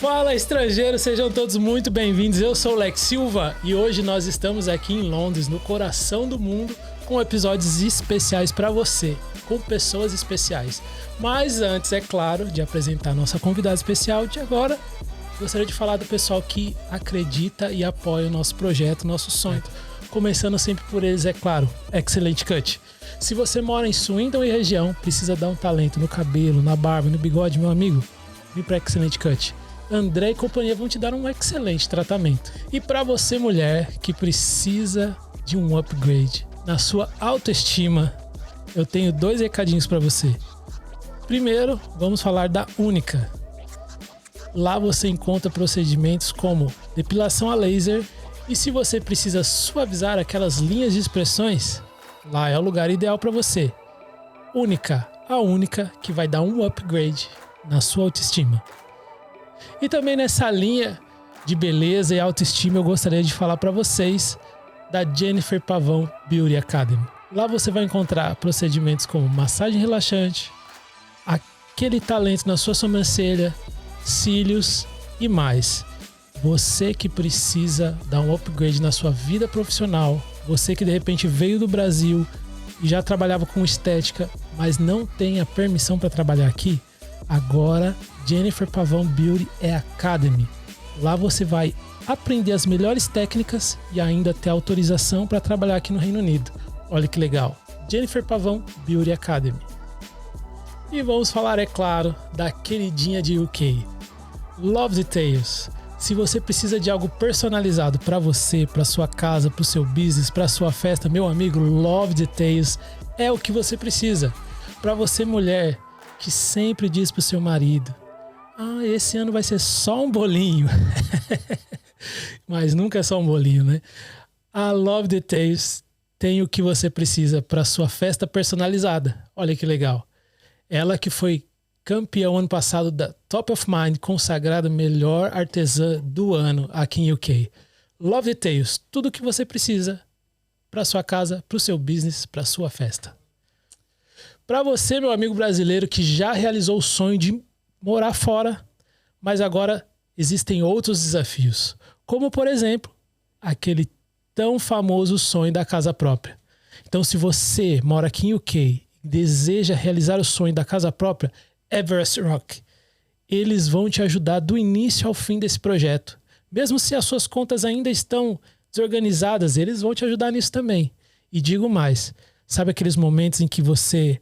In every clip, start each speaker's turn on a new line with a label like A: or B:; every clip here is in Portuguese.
A: Fala, estrangeiros, sejam todos muito bem-vindos. Eu sou o Lex Silva e hoje nós estamos aqui em Londres, no coração do mundo, com episódios especiais para você, com pessoas especiais. Mas antes, é claro, de apresentar nossa convidada especial de agora, gostaria de falar do pessoal que acredita e apoia o nosso projeto, nosso sonho. Começando sempre por eles, é claro, Excellent Cut. Se você mora em Swindon e região, precisa dar um talento no cabelo, na barba, no bigode, meu amigo, vem para Excellent Cut. André e companhia vão te dar um excelente tratamento. E para você, mulher, que precisa de um upgrade na sua autoestima, eu tenho 2 recadinhos para você. Primeiro, vamos falar da Única. Lá você encontra procedimentos como depilação a laser e se você precisa suavizar aquelas linhas de expressões, lá é o lugar ideal para você. Única, a única que vai dar um upgrade na sua autoestima. E também nessa linha de beleza e autoestima eu gostaria de falar para vocês da Jennifer Pavão Beauty Academy. Lá você vai encontrar procedimentos como massagem relaxante, aquele talento na sua sobrancelha, cílios e mais. Você que precisa dar um upgrade na sua vida profissional, você que de repente veio do Brasil e já trabalhava com estética, mas não tem a permissão para trabalhar aqui, agora Jennifer Pavão Beauty Academy. Lá você vai aprender as melhores técnicas e ainda ter autorização para trabalhar aqui no Reino Unido. Olha que legal. Jennifer Pavão Beauty Academy. E vamos falar, é claro, da queridinha de UK, Love Details. Se você precisa de algo personalizado para você, para sua casa, para o seu business, para sua festa, meu amigo, Love Details é o que você precisa. Para você, mulher, que sempre diz pro seu marido: ah, esse ano vai ser só um bolinho. Mas nunca é só um bolinho, né? A Love Details tem o que você precisa para sua festa personalizada. Olha que legal. Ela que foi campeã ano passado da Top of Mind, consagrada melhor artesã do ano aqui em UK. Love Details, tudo o que você precisa para sua casa, para o seu business, para sua festa. Para você, meu amigo brasileiro, que já realizou o sonho de morar fora, mas agora existem outros desafios, como por exemplo, aquele tão famoso sonho da casa própria. Então, se você mora aqui em UK e deseja realizar o sonho da casa própria, Everest Rock, eles vão te ajudar do início ao fim desse projeto. Mesmo se as suas contas ainda estão desorganizadas, eles vão te ajudar nisso também. E digo mais, sabe aqueles momentos em que você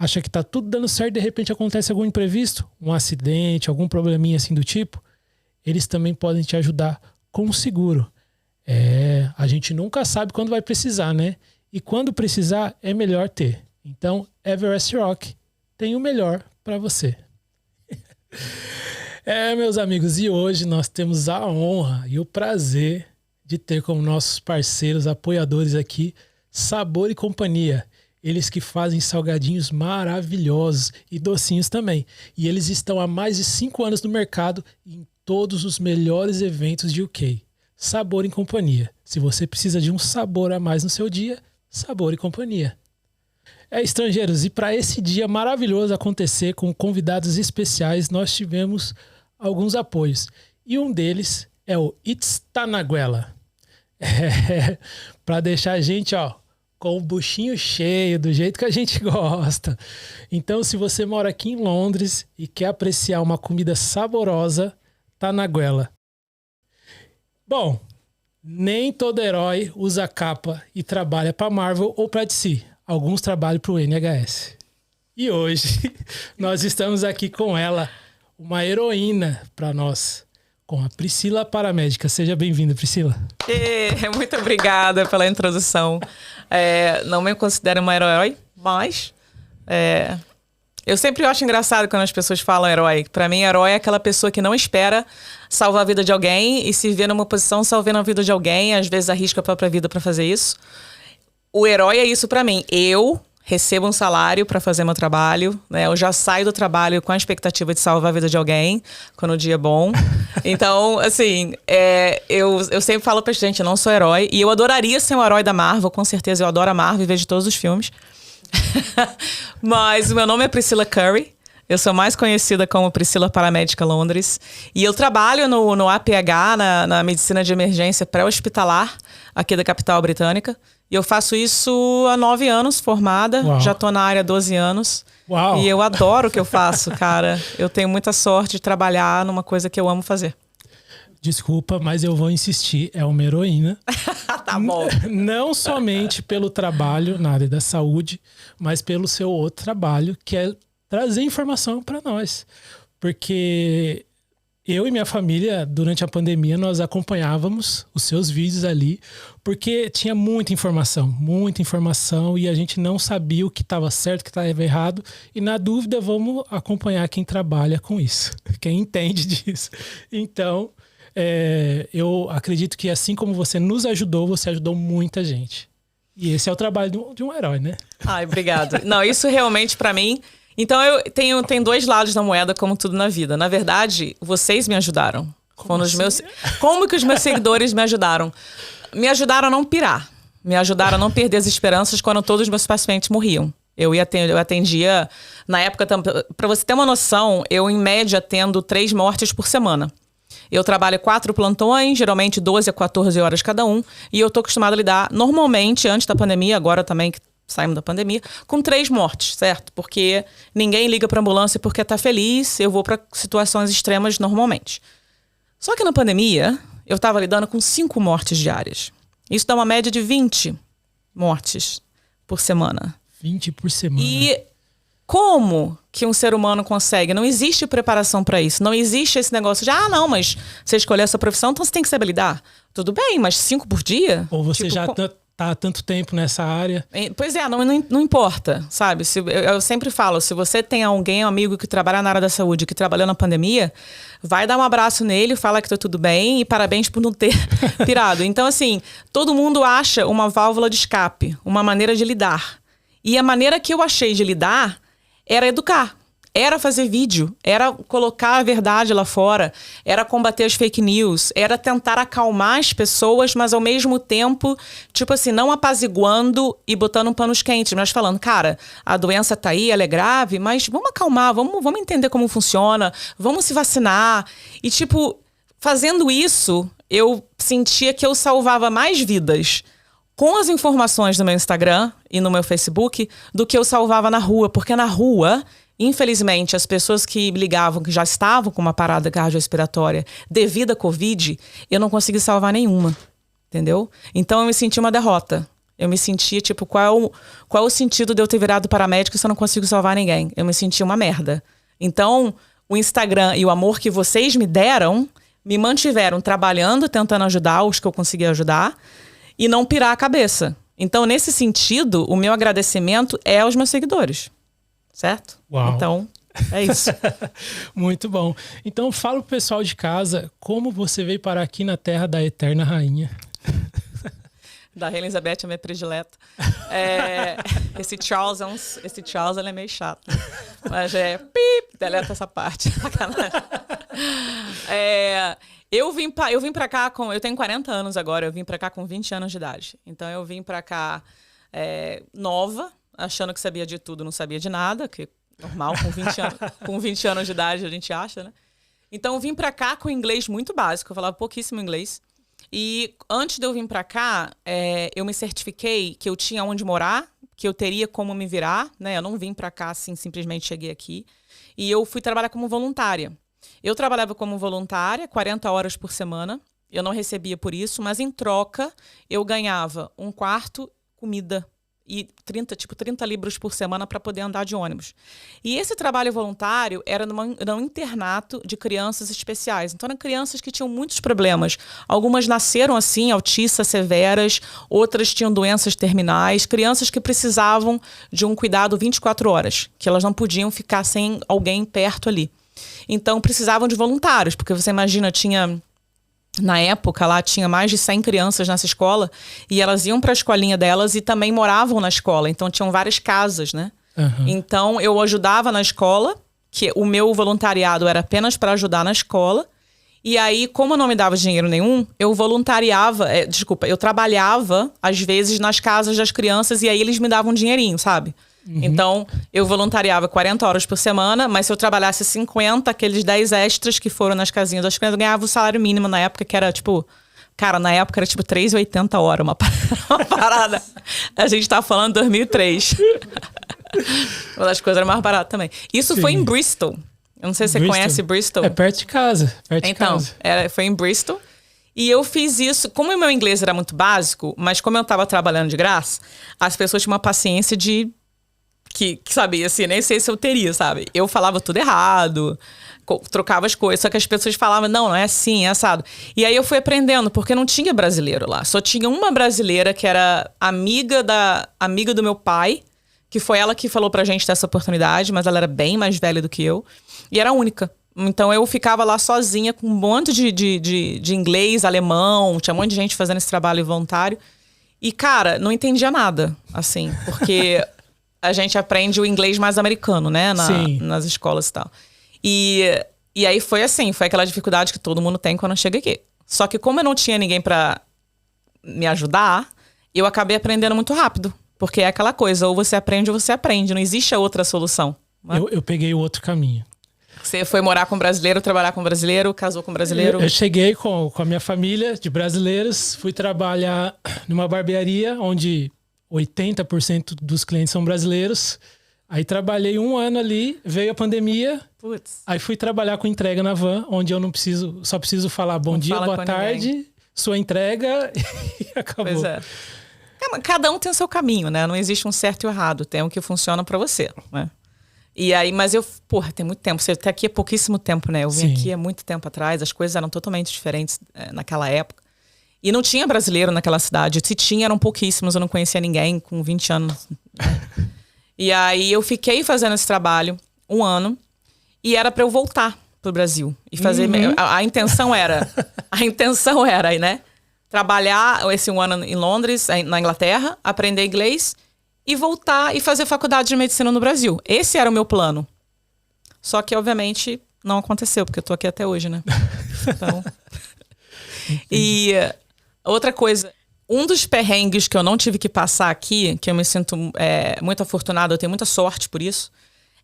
A: acha que tá tudo dando certo e de repente acontece algum imprevisto, um acidente, algum probleminha assim do tipo? Eles também podem te ajudar com o seguro. A gente nunca sabe quando vai precisar, né? E quando precisar, é melhor ter. Então, Everest Rock tem o melhor para você. Meus amigos, e hoje nós temos a honra e o prazer de ter como nossos parceiros, apoiadores aqui, Sabor e Companhia. Eles que fazem salgadinhos maravilhosos e docinhos também. E eles estão há mais de 5 anos no mercado em todos os melhores eventos de UK. Sabor e Companhia. Se você precisa de um sabor a mais no seu dia, Sabor e Companhia. Estrangeiros, e para esse dia maravilhoso acontecer com convidados especiais, nós tivemos alguns apoios. E um deles é o It's Tanaguela. Para deixar a gente, com o buchinho cheio, do jeito que a gente gosta. Então, se você mora aqui em Londres e quer apreciar uma comida saborosa, Tanaguela. Bom, nem todo herói usa capa e trabalha para Marvel ou para DC. Alguns trabalham para o NHS. E hoje nós estamos aqui com ela, uma heroína para nós, com a Priscila Paramédica. Seja bem-vinda, Priscila.
B: Muito obrigada pela introdução. Não me considero uma herói, mas eu sempre acho engraçado quando as pessoas falam herói. Para mim, herói é aquela pessoa que não espera salvar a vida de alguém e se vê numa posição salvando a vida de alguém, às vezes arrisca a própria vida para fazer isso. O herói é isso pra mim. Eu recebo um salário pra fazer meu trabalho, né? Eu já saio do trabalho com a expectativa de salvar a vida de alguém, quando o dia é bom. Então, assim, eu sempre falo pra gente, eu não sou herói. E eu adoraria ser um herói da Marvel, com certeza. Eu adoro a Marvel e vejo todos os filmes. Mas o meu nome é Priscilla Curry. Eu sou mais conhecida como Priscila Paramédica Londres. E eu trabalho no APH, na medicina de emergência pré-hospitalar, aqui da capital britânica. E eu faço isso há 9 anos, formada.
A: Uau.
B: Já tô na área há 12 anos.
A: Uau.
B: E eu adoro o que eu faço, cara. Eu tenho muita sorte de trabalhar numa coisa que eu amo fazer.
A: Desculpa, mas eu vou insistir. É uma heroína.
B: Tá bom.
A: Não somente pelo trabalho na área da saúde, mas pelo seu outro trabalho, que é trazer informação para nós. Porque eu e minha família, durante a pandemia, nós acompanhávamos os seus vídeos ali, porque tinha muita informação, e a gente não sabia o que estava certo, o que estava errado. E na dúvida, vamos acompanhar quem trabalha com isso, quem entende disso. Então, eu acredito que assim como você nos ajudou, você ajudou muita gente. E esse é o trabalho de um herói, né?
B: Ai, obrigado. Não, isso realmente para mim... Então eu tenho 2 lados da moeda, como tudo na vida. Na verdade, vocês me ajudaram.
A: Como assim?
B: Como que os meus seguidores me ajudaram? Me ajudaram a não pirar. Me ajudaram a não perder as esperanças quando todos os meus pacientes morriam. Eu atendia, na época, para você ter uma noção, eu em média atendo 3 mortes por semana. Eu trabalho 4 plantões, geralmente 12 a 14 horas cada um, e eu tô acostumada a lidar normalmente, antes da pandemia, agora também que saímos da pandemia, com 3 mortes, certo? Porque ninguém liga pra ambulância porque tá feliz, eu vou para situações extremas normalmente. Só que na pandemia, eu tava lidando com 5 mortes diárias. Isso dá uma média de 20 mortes por semana.
A: 20 por semana.
B: E como que um ser humano consegue? Não existe preparação para isso. Não existe esse negócio de, não, mas você escolheu essa profissão, então você tem que saber lidar. Tudo bem, mas 5 por dia?
A: Ou você já tá há tanto tempo nessa área.
B: Pois é, não importa, sabe? Eu sempre falo, se você tem alguém, um amigo que trabalha na área da saúde, que trabalhou na pandemia, vai dar um abraço nele, fala que tá tudo bem e parabéns por não ter pirado. Então, assim, todo mundo acha uma válvula de escape, uma maneira de lidar. E a maneira que eu achei de lidar era educar. Era fazer vídeo, era colocar a verdade lá fora, era combater as fake news, era tentar acalmar as pessoas, mas ao mesmo tempo, tipo assim, não apaziguando e botando panos quentes, mas falando, cara, a doença tá aí, ela é grave, mas vamos acalmar, vamos entender como funciona, vamos se vacinar. E tipo, fazendo isso, eu sentia que eu salvava mais vidas com as informações no meu Instagram e no meu Facebook do que eu salvava na rua, porque na rua... Infelizmente, as pessoas que me ligavam, que já estavam com uma parada cardiorrespiratória devido à Covid, eu não consegui salvar nenhuma, entendeu? Então, eu me senti uma derrota. Eu me sentia, tipo, qual o sentido de eu ter virado paramédico se eu não consigo salvar ninguém? Eu me senti uma merda. Então, o Instagram e o amor que vocês me deram, me mantiveram trabalhando, tentando ajudar os que eu consegui ajudar e não pirar a cabeça. Então, nesse sentido, o meu agradecimento é aos meus seguidores. Certo?
A: Uau.
B: Então, é isso.
A: Muito bom. Então, fala pro pessoal de casa como você veio parar aqui na terra da eterna rainha.
B: Da Rainha Elizabeth é minha predileta. Esse Charles ele é meio chato. Mas deleta essa parte. Eu vim pra cá eu tenho 40 anos agora, eu vim pra cá com 20 anos de idade. Então, eu vim pra cá nova, achando que sabia de tudo, não sabia de nada, que normal, com 20 anos de idade a gente acha, né? Então eu vim pra cá com inglês muito básico, eu falava pouquíssimo inglês. E antes de eu vir pra cá, eu me certifiquei que eu tinha onde morar, que eu teria como me virar, né? Eu não vim pra cá assim, simplesmente cheguei aqui. E eu fui trabalhar como voluntária. Eu trabalhava como voluntária, 40 horas por semana. Eu não recebia por isso, mas em troca eu ganhava um quarto, comida, e 30 libras por semana para poder andar de ônibus. E esse trabalho voluntário era num internato de crianças especiais. Então, eram crianças que tinham muitos problemas. Algumas nasceram assim, autistas severas, outras tinham doenças terminais, crianças que precisavam de um cuidado 24 horas, que elas não podiam ficar sem alguém perto ali. Então, precisavam de voluntários, porque você imagina, na época, lá tinha mais de 100 crianças nessa escola e elas iam para a escolinha delas e também moravam na escola. Então, tinham várias casas, né? Uhum. Então, eu ajudava na escola, que o meu voluntariado era apenas para ajudar na escola. E aí, como eu não me dava dinheiro nenhum, eu eu trabalhava, às vezes, nas casas das crianças e aí eles me davam um dinheirinho, sabe? Então, eu voluntariava 40 horas por semana, mas se eu trabalhasse 50, aqueles 10 extras que foram nas casinhas das crianças, eu ganhava o salário mínimo na época, que era tipo... Cara, na época era tipo 3,80 a hora, uma parada. A gente tá falando de 2003. Uma das coisas era mais barato também. Isso foi em Bristol. Eu não sei se você conhece Bristol.
A: É perto de casa.
B: Então, foi em Bristol. E eu fiz isso, como o meu inglês era muito básico, mas como eu tava trabalhando de graça, as pessoas tinham uma paciência de... Que sabe, assim, nem sei se eu teria, sabe? Eu falava tudo errado, trocava as coisas, só que as pessoas falavam, não é assim, é assado. E aí eu fui aprendendo, porque não tinha brasileiro lá. Só tinha uma brasileira que era amiga do meu pai, que foi ela que falou pra gente dessa oportunidade, mas ela era bem mais velha do que eu. E era a única. Então eu ficava lá sozinha com um monte de inglês, alemão, tinha um monte de gente fazendo esse trabalho voluntário. E, cara, não entendia nada, assim, porque a gente aprende o inglês mais americano, né? Nas escolas e tal. E aí foi assim, foi aquela dificuldade que todo mundo tem quando chega aqui. Só que como eu não tinha ninguém pra me ajudar, eu acabei aprendendo muito rápido. Porque é aquela coisa, ou você aprende, não existe a outra solução. Né?
A: Eu peguei o outro caminho.
B: Você foi morar com brasileiro, trabalhar com brasileiro, casou com brasileiro?
A: Eu cheguei com a minha família de brasileiros, fui trabalhar numa barbearia onde 80% dos clientes são brasileiros. Aí trabalhei 1 ano ali, veio a pandemia.
B: Putz.
A: Aí fui trabalhar com entrega na van, onde eu só preciso falar bom dia, boa tarde, sua entrega e acabou. Pois é.
B: Cada um tem o seu caminho, né? Não existe um certo e um errado, tem um que funciona pra você, né? E aí, mas tem muito tempo. Você tá aqui há pouquíssimo tempo, né? Eu vim aqui há muito tempo atrás, as coisas eram totalmente diferentes naquela época. E não tinha brasileiro naquela cidade. Se tinha, eram pouquíssimos, eu não conhecia ninguém com 20 anos. E aí eu fiquei fazendo esse trabalho 1 ano e era pra eu voltar pro Brasil. E fazer. A intenção era, né? Trabalhar esse 1 ano em Londres, na Inglaterra, aprender inglês e voltar e fazer faculdade de medicina no Brasil. Esse era o meu plano. Só que, obviamente, não aconteceu, porque eu tô aqui até hoje, né? Então... E outra coisa, um dos perrengues que eu não tive que passar aqui, que eu me sinto muito afortunada, eu tenho muita sorte por isso,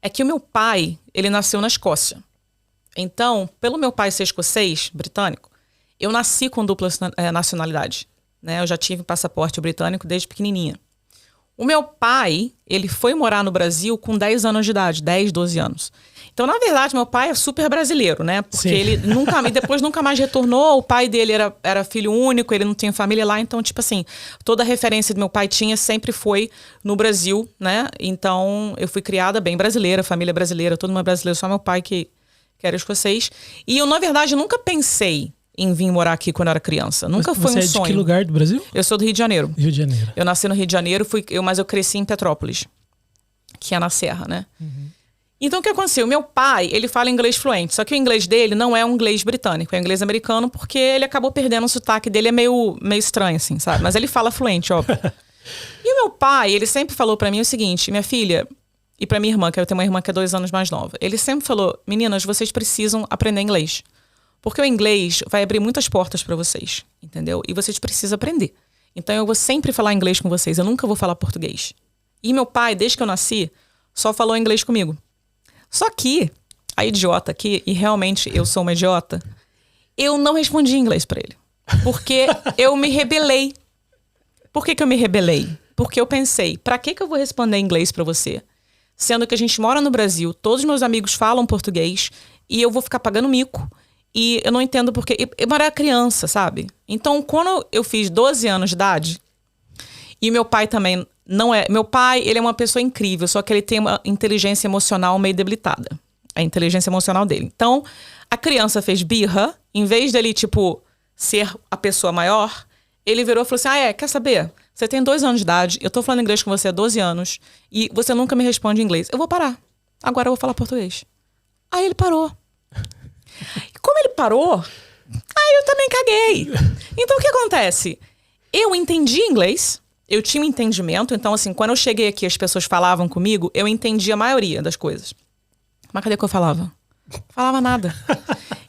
B: é que o meu pai, ele nasceu na Escócia. Então, pelo meu pai ser escocês, britânico, eu nasci com dupla nacionalidade. Né? Eu já tive passaporte britânico desde pequenininha. O meu pai, ele foi morar no Brasil com 10 anos de idade, 10, 12 anos. Então, na verdade, meu pai é super brasileiro, né? Porque ele depois nunca mais retornou. O pai dele era filho único, ele não tinha família lá. Então, tipo assim, toda a referência do meu pai sempre foi no Brasil, né? Então, eu fui criada bem brasileira, família brasileira, todo mundo é brasileiro, só meu pai que era escocês. E eu, na verdade, nunca pensei em vir morar aqui quando eu era criança. Nunca foi um sonho.
A: Você é de que lugar do Brasil?
B: Eu sou do Rio de Janeiro.
A: Rio de Janeiro.
B: Eu nasci no Rio de Janeiro, mas eu cresci em Petrópolis, que é na Serra, né? Uhum. Então, o que aconteceu? Meu pai, ele fala inglês fluente, só que o inglês dele não é um inglês britânico, é um inglês americano, porque ele acabou perdendo o sotaque dele, é meio estranho, assim, sabe? Mas ele fala fluente, óbvio. E o meu pai, ele sempre falou pra mim o seguinte, minha filha, e pra minha irmã, que eu tenho uma irmã que é 2 anos mais nova, ele sempre falou, meninas, vocês precisam aprender inglês. Porque o inglês vai abrir muitas portas pra vocês, entendeu? E vocês precisam aprender. Então eu vou sempre falar inglês com vocês, eu nunca vou falar português. E meu pai, desde que eu nasci, só falou inglês comigo. Só que, a idiota aqui, e realmente eu sou uma idiota, eu não respondi em inglês pra ele. Porque eu me rebelei. Por que eu me rebelei? Porque eu pensei, pra que eu vou responder em inglês pra você? Sendo que a gente mora no Brasil, todos os meus amigos falam português, e eu vou ficar pagando mico. E eu não entendo porque... Eu era criança, sabe? Então, quando eu fiz 12 anos de idade, e meu pai também não é... Meu pai, ele é uma pessoa incrível, só que ele tem uma inteligência emocional meio debilitada. A inteligência emocional dele. Então, a criança fez birra, em vez dele, tipo, ser a pessoa maior, ele virou e falou assim, quer saber? Você tem 2 anos de idade, eu tô falando inglês com você há 12 anos, e você nunca me responde em inglês. Eu vou parar. Agora eu vou falar português. Aí ele parou. E como ele parou, aí eu também caguei. Então o que acontece? Eu entendi inglês, eu tinha um entendimento, então assim, quando eu cheguei aqui as pessoas falavam comigo, eu entendi a maioria das coisas. Mas cadê que eu falava? Falava nada.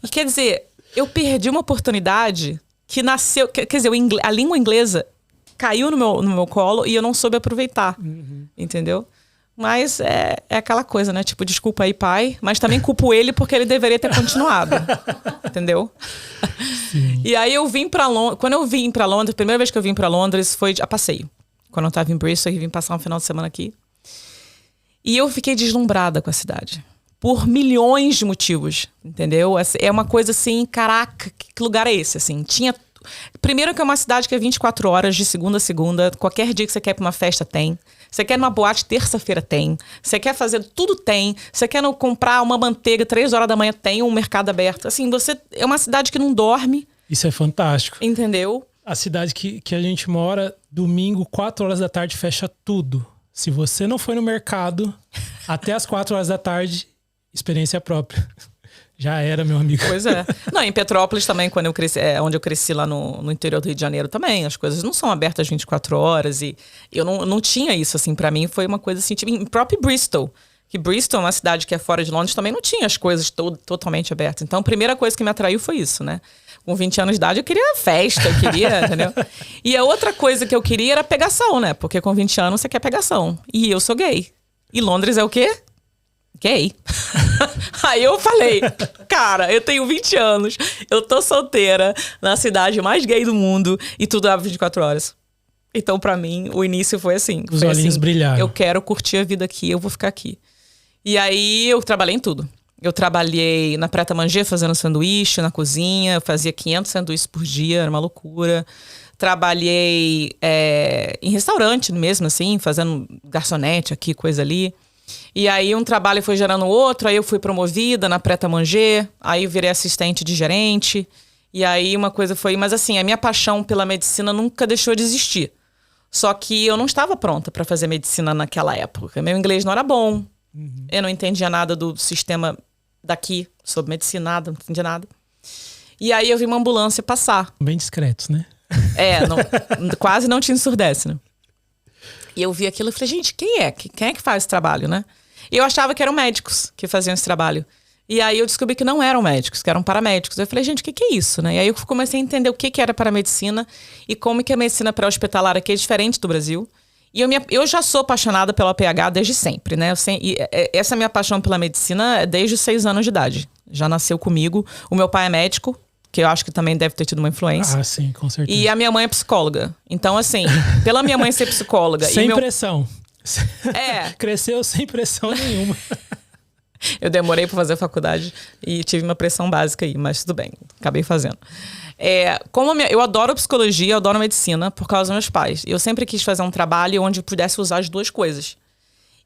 B: E quer dizer, eu perdi uma oportunidade que nasceu, quer dizer, a língua inglesa caiu no meu colo e eu não soube aproveitar, entendeu? Mas é aquela coisa, né? Tipo, desculpa aí, pai. Mas também culpo ele porque ele deveria ter continuado. Entendeu?
A: Sim.
B: E aí eu vim pra Londres. Quando eu vim pra Londres, a primeira vez que eu vim pra Londres foi a passeio. Quando eu tava em Bristol, eu vim passar um final de semana aqui. E eu fiquei deslumbrada com a cidade. Por milhões de motivos, entendeu? É uma coisa assim, caraca, que lugar é esse? Assim, tinha... Primeiro que é uma cidade que é 24 horas, de segunda a segunda. Qualquer dia que você quer ir pra uma festa, tem. Você quer ir numa boate, terça-feira, tem. Você quer fazer tudo, tem. Você quer comprar uma manteiga, 3 horas da manhã, tem um mercado aberto. Assim, é uma cidade que não dorme.
A: Isso é fantástico.
B: Entendeu?
A: A cidade que a gente mora, domingo, 4 horas da tarde, fecha tudo. Se você não foi no mercado, até as 4 horas da tarde, experiência própria. Já era, meu amigo.
B: Pois é. Não, em Petrópolis também, quando eu cresci, onde eu cresci lá no interior do Rio de Janeiro também, as coisas não são abertas 24 horas e eu não tinha isso, assim, pra mim foi uma coisa assim, tipo, em próprio Bristol, que Bristol é uma cidade que é fora de Londres, também não tinha as coisas totalmente abertas. Então, a primeira coisa que me atraiu foi isso, né? Com 20 anos de idade, eu queria festa, eu queria, entendeu? E a outra coisa que eu queria era pegação, né? Porque com 20 anos você quer pegação. E eu sou gay. E Londres é o quê? Gay. Aí eu falei, cara, eu tenho 20 anos, eu tô solteira na cidade mais gay do mundo e tudo abre 24 horas. Então, pra mim, o início foi assim.
A: Os olhinhos
B: assim,
A: brilharam.
B: Eu quero curtir a vida aqui, eu vou ficar aqui. E aí eu trabalhei em tudo. Eu trabalhei na Pret a Manger fazendo sanduíche, na cozinha, eu fazia 500 sanduíches por dia, era uma loucura. Trabalhei em restaurante mesmo, assim, fazendo garçonete aqui, coisa ali. E aí um trabalho foi gerando outro, aí eu fui promovida na Pret a Manger, aí eu virei assistente de gerente. E aí uma coisa foi... Mas assim, a minha paixão pela medicina nunca deixou de existir. Só que eu não estava pronta para fazer medicina naquela época. Meu inglês não era bom. Uhum. Eu não entendia nada do sistema daqui, sobre medicina, nada, não entendia nada. E aí eu vi uma ambulância passar.
A: Bem discretos, né?
B: Quase não te ensurdece, né? E eu vi aquilo e falei, gente, quem é que faz esse trabalho, né? E eu achava que eram médicos que faziam esse trabalho. E aí eu descobri que não eram médicos, que eram paramédicos. Eu falei, gente, o que é isso, né? E aí eu comecei a entender o que era paramedicina e como que a medicina pré-hospitalar aqui é diferente do Brasil. E eu já sou apaixonada pela PH desde sempre, né? Essa minha paixão pela medicina é desde os 6 anos de idade. Já nasceu comigo. O meu pai é médico, que eu acho que também deve ter tido uma influência.
A: Ah, sim, com certeza.
B: E a minha mãe é psicóloga. Então, assim, pela minha mãe ser psicóloga...
A: Sem pressão.
B: É.
A: Cresceu sem pressão nenhuma.
B: Eu demorei para fazer faculdade e tive uma pressão básica aí, mas tudo bem, acabei fazendo. Eu adoro psicologia, eu adoro medicina por causa dos meus pais. Eu sempre quis fazer um trabalho onde eu pudesse usar as duas coisas.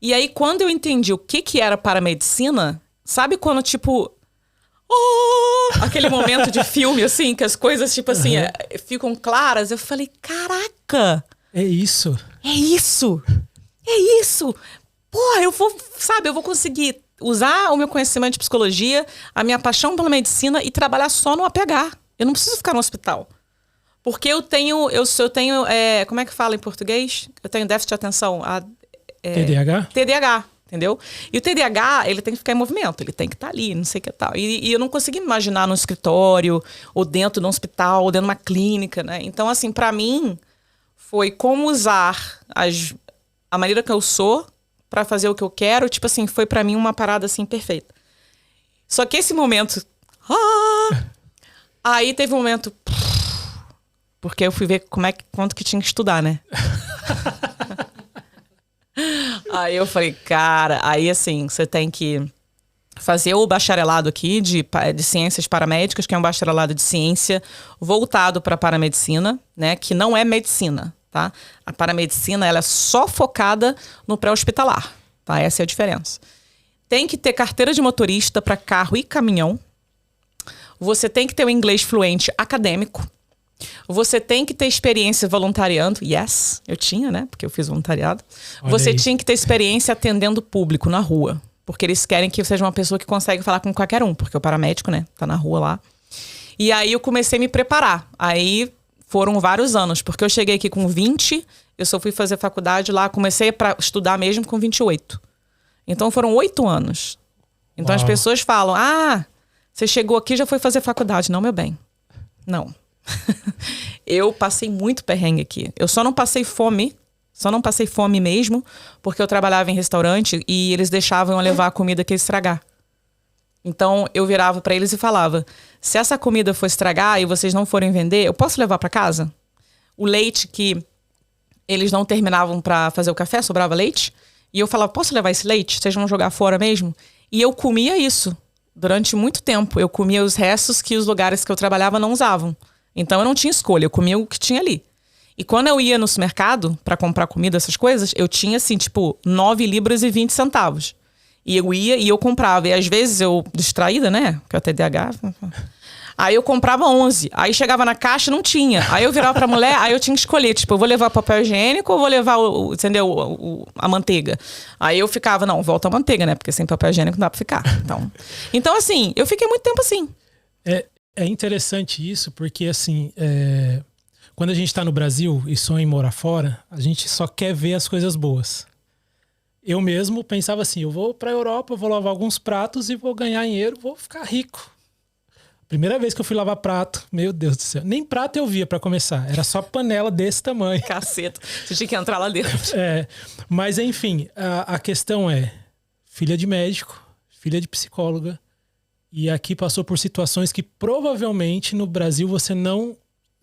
B: E aí, quando eu entendi o que era paramedicina, sabe quando, tipo... Oh! Aquele momento de filme, assim, que as coisas, tipo assim, ficam claras. Eu falei, caraca!
A: É isso.
B: É isso! É isso! Porra, eu vou conseguir usar o meu conhecimento de psicologia, a minha paixão pela medicina e trabalhar só no APH. Eu não preciso ficar no hospital. Porque eu tenho, como é que fala em português? Eu tenho déficit de atenção.
A: TDAH?
B: TDAH, entendeu? E o TDAH, ele tem que ficar em movimento, ele tem que estar ali, não sei o que tal. E eu não consegui me imaginar num escritório, ou dentro de um hospital, ou dentro de uma clínica, né? Então, assim, pra mim, foi como usar a maneira que eu sou pra fazer o que eu quero, tipo assim, foi pra mim uma parada, assim, perfeita. Só que esse momento... Aí teve um momento... Porque eu fui ver quanto que tinha que estudar, né? Aí eu falei, cara... Aí, assim, você tem que fazer o bacharelado aqui de ciências paramédicas, que é um bacharelado de ciência voltado pra paramedicina, né? Que não é medicina. Tá? A paramedicina ela é só focada no pré-hospitalar. Tá? Essa é a diferença. Tem que ter carteira de motorista para carro e caminhão. Você tem que ter o inglês fluente acadêmico. Você tem que ter experiência voluntariando. Yes, eu tinha, né? Porque eu fiz voluntariado.
A: Olha
B: Você
A: aí.
B: tinha que ter experiência atendendo público na rua. Porque eles querem que eu seja uma pessoa que consegue falar com qualquer um. Porque o paramédico, né? Tá na rua lá. E aí eu comecei a me preparar. Aí... Foram vários anos, porque eu cheguei aqui com 20, eu só fui fazer faculdade lá, comecei a estudar mesmo com 28. Então foram 8 anos. Então as pessoas falam, você chegou aqui e já foi fazer faculdade. Não, meu bem. Não. Eu passei muito perrengue aqui. Eu só não passei fome, Só não passei fome mesmo, porque eu trabalhava em restaurante e eles deixavam eu levar a comida que ia estragar. Então, eu virava pra eles e falava, se essa comida for estragar e vocês não forem vender, eu posso levar pra casa? O leite que eles não terminavam pra fazer o café, sobrava leite. E eu falava, posso levar esse leite? Vocês vão jogar fora mesmo? E eu comia isso. Durante muito tempo, eu comia os restos que os lugares que eu trabalhava não usavam. Então, eu não tinha escolha, eu comia o que tinha ali. E quando eu ia no supermercado pra comprar comida, essas coisas, eu tinha, assim, tipo, 9 libras e 20 centavos. E eu ia e eu comprava. E às vezes eu, distraída, né? Porque eu TDAH. Aí eu comprava 11. Aí chegava na caixa, não tinha. Aí eu virava pra mulher, aí eu tinha que escolher. Tipo, eu vou levar papel higiênico ou vou levar, entendeu? A manteiga. Aí eu ficava, não, volta a manteiga, né? Porque sem papel higiênico não dá pra ficar. Então assim, eu fiquei muito tempo assim.
A: É interessante isso, porque assim, quando a gente tá no Brasil e sonha em morar fora, a gente só quer ver as coisas boas. Eu mesmo pensava assim, eu vou pra Europa, eu vou lavar alguns pratos e vou ganhar dinheiro, vou ficar rico. Primeira vez que eu fui lavar prato, meu Deus do céu. Nem prato eu via pra começar. Era só panela desse tamanho.
B: Caceta. Você tinha que entrar lá dentro.
A: Mas enfim, a questão é filha de médico, filha de psicóloga. E aqui passou por situações que provavelmente no Brasil você não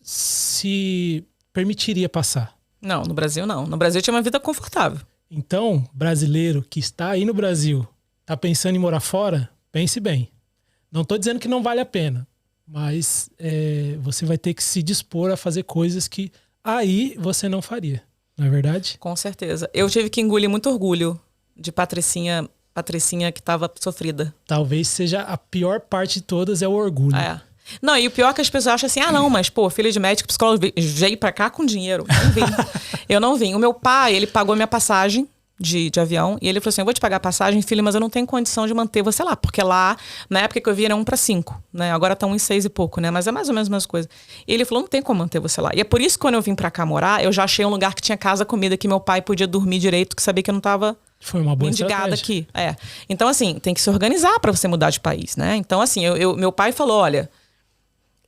A: se permitiria passar.
B: Não, no Brasil não. No Brasil eu tinha uma vida confortável.
A: Então, brasileiro que está aí no Brasil, tá pensando em morar fora, pense bem. Não tô dizendo que não vale a pena, mas você vai ter que se dispor a fazer coisas que aí você não faria, não é verdade?
B: Com certeza. Eu tive que engolir muito orgulho de Patricinha que tava sofrida.
A: Talvez seja a pior parte de todas, é o orgulho.
B: Não, e o pior é que as pessoas acham assim, não, mas pô, filha de médico, psicólogo, veio pra cá com dinheiro. Não vim. Eu não vim. O meu pai, ele pagou minha passagem de avião, e ele falou assim, eu vou te pagar a passagem, filho, mas eu não tenho condição de manter você lá, porque lá, na época que eu vi, era 1 para 5, né? Agora tá 1 em 6 e pouco, né? Mas é mais ou menos a mesma coisa. E ele falou, não tem como manter você lá. E é por isso que quando eu vim pra cá morar, eu já achei um lugar que tinha casa, comida, que meu pai podia dormir direito, que sabia que eu não tava...
A: Foi uma boa
B: mendigada aqui. Então, assim, tem que se organizar pra você mudar de país, né? Então, assim, meu pai falou, olha,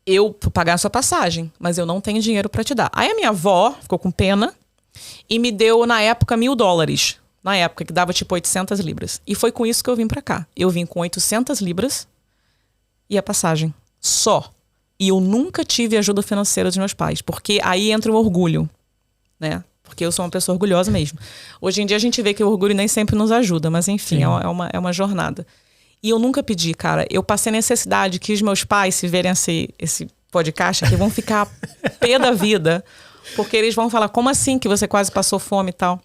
B: eu vou pagar a sua passagem, mas eu não tenho dinheiro pra te dar. Aí a minha avó ficou com pena e me deu, na época, $1.000. Na época, que dava tipo 800 libras. E foi com isso que eu vim pra cá. Eu vim com 800 libras e a passagem. Só. E eu nunca tive ajuda financeira dos meus pais. Porque aí entra o orgulho, né? Porque eu sou uma pessoa orgulhosa mesmo. Hoje em dia a gente vê que o orgulho nem sempre nos ajuda. Mas enfim, é uma jornada. E eu nunca pedi, cara. Eu passei necessidade que os meus pais, se verem esse podcast aqui, vão ficar pé da vida. Porque eles vão falar, como assim que você quase passou fome e tal?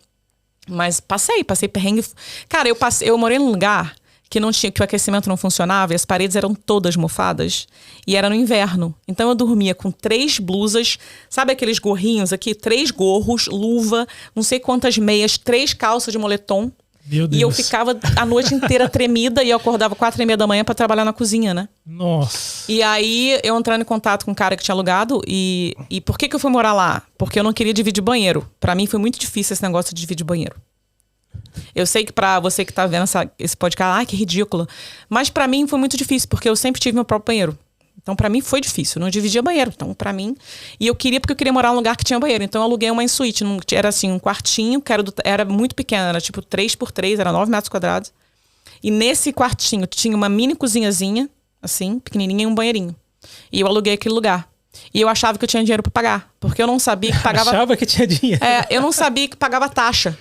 B: Mas passei perrengue. Cara, eu morei num lugar que o aquecimento não funcionava e as paredes eram todas mofadas. E era no inverno. Então eu dormia com 3 blusas, sabe aqueles gorrinhos aqui? 3 gorros, luva, não sei quantas meias, 3 calças de moletom.
A: Meu Deus.
B: E eu ficava a noite inteira tremida e eu acordava 4h30 da manhã pra trabalhar na cozinha, né?
A: Nossa.
B: E aí eu entrando em contato com um cara que tinha alugado e por que eu fui morar lá? Porque eu não queria dividir banheiro. Pra mim foi muito difícil esse negócio de dividir banheiro. Eu sei que pra você que tá vendo esse podcast, que ridículo. Mas pra mim foi muito difícil, porque eu sempre tive meu próprio banheiro. Então pra mim foi difícil, eu não dividia banheiro. Então pra mim... E eu queria morar num lugar que tinha banheiro. Então eu aluguei uma suíte. Era assim, um quartinho, que era muito pequeno. Era tipo 3x3, era 9 metros quadrados. E nesse quartinho tinha uma mini cozinhazinha, assim, pequenininha, e um banheirinho. E eu aluguei aquele lugar. E eu achava que eu tinha dinheiro pra pagar. Porque eu não sabia que pagava...
A: Achava que tinha dinheiro.
B: Eu não sabia que pagava taxa.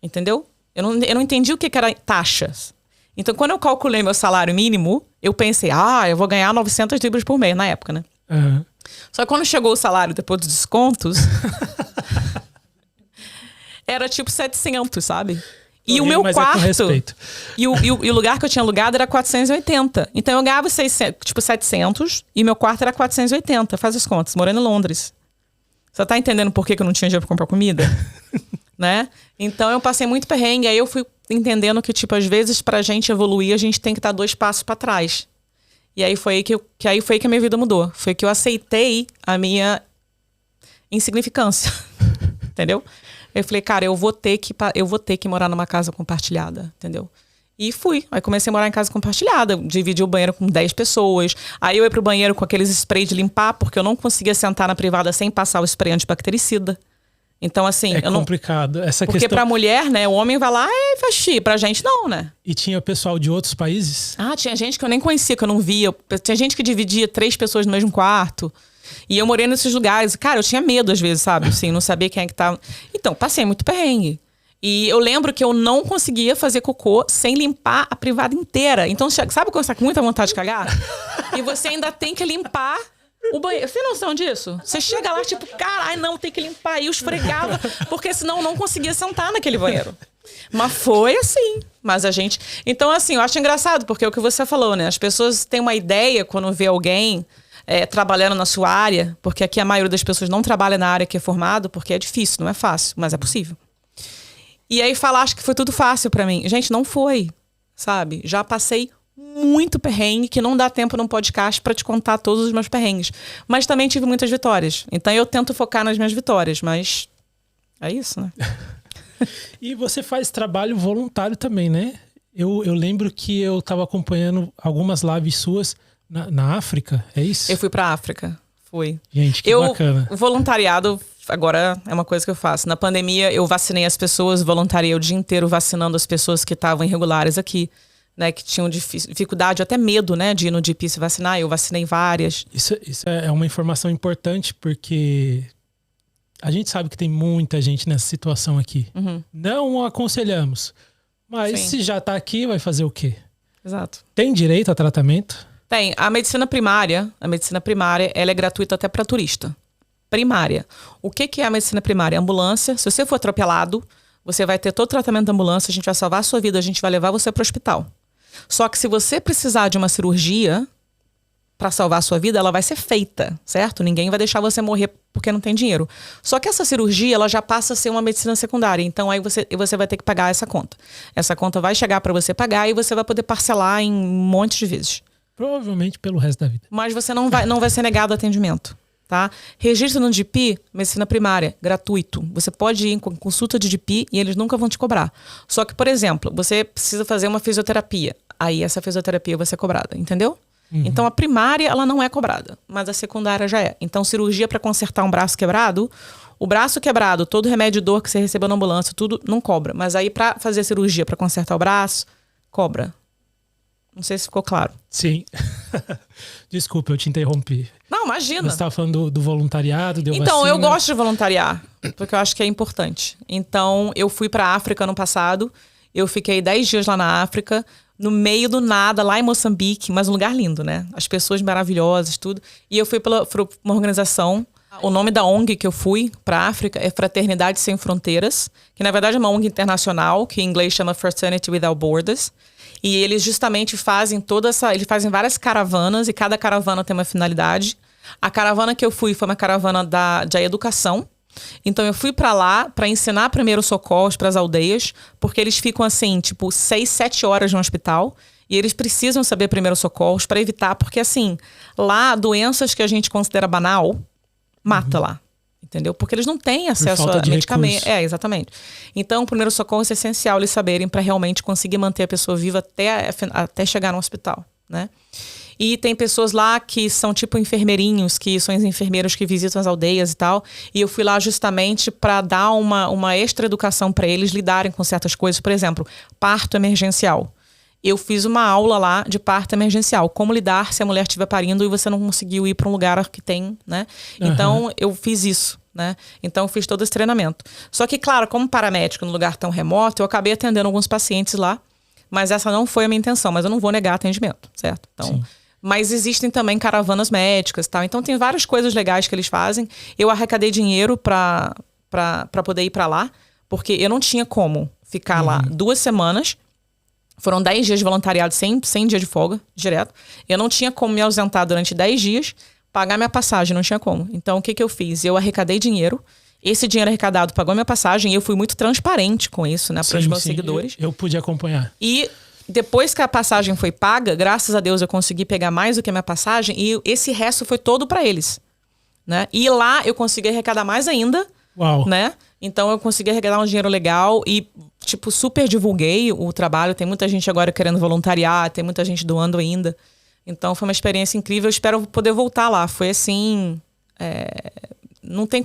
B: Entendeu? Eu não entendi o que era taxas. Então, quando eu calculei meu salário mínimo, eu pensei, eu vou ganhar 900 libras por mês, na época, né?
A: Uhum.
B: Só que quando chegou o salário depois dos descontos, era tipo 700, sabe? E o meu quarto... E o lugar que eu tinha alugado era 480. Então, eu ganhava 700 e meu quarto era 480. Faz as contas, morando em Londres. Você tá entendendo por que eu não tinha dinheiro pra comprar comida? Né? Então eu passei muito perrengue, aí eu fui entendendo que, tipo, às vezes pra gente evoluir, a gente tem que dar 2 passos pra trás. E aí foi aí que a minha vida mudou. Foi que eu aceitei a minha insignificância. Entendeu? Eu falei, cara, eu vou ter que morar numa casa compartilhada, entendeu? E fui. Aí comecei a morar em casa compartilhada, dividi o banheiro com 10 pessoas. Aí eu ia pro banheiro com aqueles spray de limpar, porque eu não conseguia sentar na privada sem passar o spray antibactericida. Então, assim...
A: É complicado. Essa
B: Porque
A: questão...
B: pra mulher, né? O homem vai lá e faz xixi. Pra gente, não, né?
A: E tinha pessoal de outros países?
B: Ah, tinha gente que eu nem conhecia, que eu não via. Tinha gente que dividia 3 pessoas no mesmo quarto. E eu morei nesses lugares. Cara, eu tinha medo às vezes, sabe? Assim, não sabia quem é que tava... Então, passei muito perrengue. E eu lembro que eu não conseguia fazer cocô sem limpar a privada inteira. Então, sabe quando você tá com muita vontade de cagar? E você ainda tem que limpar o banheiro. Você tem noção disso? Você chega lá, tipo, caralho, não, tem que limpar. E eu esfregava, porque senão eu não conseguia sentar naquele banheiro. Mas foi assim. Mas a gente... Então, assim, eu acho engraçado, porque é o que você falou, né? As pessoas têm uma ideia quando vê alguém trabalhando na sua área, porque aqui a maioria das pessoas não trabalha na área que é formado, porque é difícil, não é fácil, mas é possível. E aí falar, acho que foi tudo fácil pra mim. Gente, não foi, sabe? Já passei muito perrengue, que não dá tempo num podcast pra te contar todos os meus perrengues. Mas também tive muitas vitórias. Então eu tento focar nas minhas vitórias, mas é isso, né?
A: E você faz trabalho voluntário também, né? Eu lembro que eu tava acompanhando algumas lives suas na África, é isso?
B: Eu fui pra África, fui.
A: Gente, que bacana.
B: O voluntariado... Agora é uma coisa que eu faço. Na pandemia, eu vacinei as pessoas, voluntariei o dia inteiro vacinando as pessoas que estavam irregulares aqui, né? Que tinham dificuldade, até medo, né? De ir no GP se vacinar. Eu vacinei várias.
A: Isso é uma informação importante, porque a gente sabe que tem muita gente nessa situação aqui.
B: Uhum.
A: Não aconselhamos. Mas
B: Sim.
A: se já tá aqui, vai fazer o quê?
B: Exato.
A: Tem direito a tratamento?
B: Tem. A medicina primária, ela é gratuita até para turista. Primária. O que é a medicina primária? Ambulância. Se você for atropelado, você vai ter todo o tratamento da ambulância, a gente vai salvar a sua vida, a gente vai levar você para o hospital. Só que se você precisar de uma cirurgia para salvar a sua vida, ela vai ser feita, certo? Ninguém vai deixar você morrer porque não tem dinheiro. Só que essa cirurgia, ela já passa a ser uma medicina secundária. Então aí você vai ter que pagar essa conta. Essa conta vai chegar para você pagar e você vai poder parcelar em um monte de vezes.
A: Provavelmente pelo resto da vida.
B: Mas você não vai ser negado atendimento. Tá? Registro no GP, medicina primária, gratuito. Você pode ir com consulta de GP e eles nunca vão te cobrar. Só que, por exemplo, você precisa fazer uma fisioterapia. Aí essa fisioterapia vai ser cobrada, entendeu? Uhum. Então a primária, ela não é cobrada, mas a secundária já é. Então cirurgia para consertar um braço quebrado, o braço quebrado, todo remédio de dor que você recebeu na ambulância, tudo não cobra. Mas aí para fazer cirurgia para consertar o braço, cobra. Não sei se ficou claro.
A: Sim. Desculpa, eu te interrompi.
B: Não, imagina.
A: Você estava falando do voluntariado, deu
B: Então,
A: vacina.
B: eu gosto de voluntariar, porque eu acho que é importante. Então, eu fui pra África ano passado, eu fiquei 10 dias lá na África, no meio do nada, lá em Moçambique, mas um lugar lindo, né? As pessoas maravilhosas, tudo. E eu fui pra uma organização, o nome da ONG que eu fui pra África é Fraternidade Sem Fronteiras, que na verdade é uma ONG internacional, que em inglês chama Fraternity Without Borders. E eles justamente fazem eles fazem várias caravanas e cada caravana tem uma finalidade. A caravana que eu fui foi uma caravana de educação. Então eu fui pra lá pra ensinar primeiros socorros pras aldeias, porque eles ficam assim, tipo 6, 7 horas no hospital e eles precisam saber primeiros socorros pra evitar, porque assim, lá doenças que a gente considera banal, mata lá. Entendeu? Porque eles não têm acesso a medicamento. É, exatamente. Então, o primeiro socorro é essencial eles saberem para realmente conseguir manter a pessoa viva até chegar no hospital, né? E tem pessoas lá que são tipo enfermeirinhos, que são enfermeiros que visitam as aldeias e tal. E eu fui lá justamente para dar uma extra educação para eles lidarem com certas coisas. Por exemplo, parto emergencial. Eu fiz uma aula lá de parto emergencial. Como lidar se a mulher estiver parindo e você não conseguiu ir para um lugar que tem, né? Uhum. Então, eu fiz isso, né? Então, eu fiz todo esse treinamento. Só que, claro, como paramédico num lugar tão remoto, eu acabei atendendo alguns pacientes lá. Mas essa não foi a minha intenção. Mas eu não vou negar atendimento, certo? Então, sim. Mas existem também caravanas médicas e tal. Então, tem várias coisas legais que eles fazem. Eu arrecadei dinheiro para poder ir para lá. Porque eu não tinha como ficar lá 2 semanas. Foram 10 dias de voluntariado sem dia de folga, direto. Eu não tinha como me ausentar durante 10 dias, pagar minha passagem, não tinha como. Então, o que eu fiz? Eu arrecadei dinheiro. Esse dinheiro arrecadado pagou minha passagem e eu fui muito transparente com isso, né? Para os meus seguidores.
A: Eu pude acompanhar.
B: E depois que a passagem foi paga, graças a Deus eu consegui pegar mais do que a minha passagem e esse resto foi todo para eles, né? E lá eu consegui arrecadar mais ainda.
A: Uau.
B: Né? Então eu consegui arrecadar um dinheiro legal e, tipo, super divulguei o trabalho. Tem muita gente agora querendo voluntariar, tem muita gente doando ainda. Então foi uma experiência incrível. Eu espero poder voltar lá. Foi assim... não tem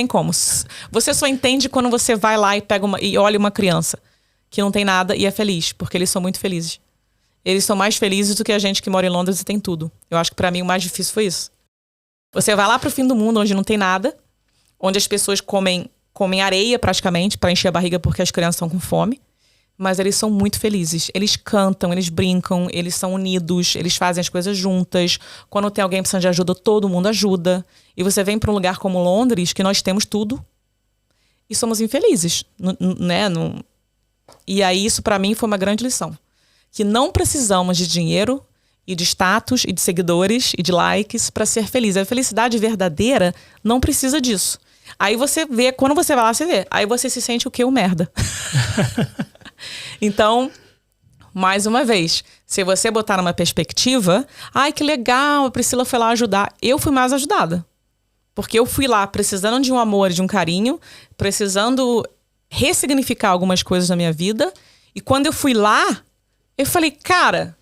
B: como. Você só entende quando você vai lá e olha uma criança que não tem nada e é feliz, porque eles são muito felizes. Eles são mais felizes do que a gente que mora em Londres e tem tudo. Eu acho que pra mim o mais difícil foi isso. Você vai lá pro fim do mundo, onde não tem nada, onde as pessoas comem areia praticamente pra encher a barriga porque as crianças estão com fome. Mas eles são muito felizes. Eles cantam, eles brincam, eles são unidos, eles fazem as coisas juntas. Quando tem alguém precisando de ajuda, todo mundo ajuda. E você vem para um lugar como Londres, que nós temos tudo, e somos infelizes, né? E aí isso para mim foi uma grande lição. Que não precisamos de dinheiro e de status e de seguidores e de likes para ser feliz. A felicidade verdadeira não precisa disso. Aí você vê, quando você vai lá, você vê. Aí você se sente o quê? O merda. Então, mais uma vez, se você botar numa perspectiva, ai, que legal, a Priscila foi lá ajudar. Eu fui mais ajudada. Porque eu fui lá precisando de um amor, de um carinho, precisando ressignificar algumas coisas na minha vida. E quando eu fui lá, eu falei, cara,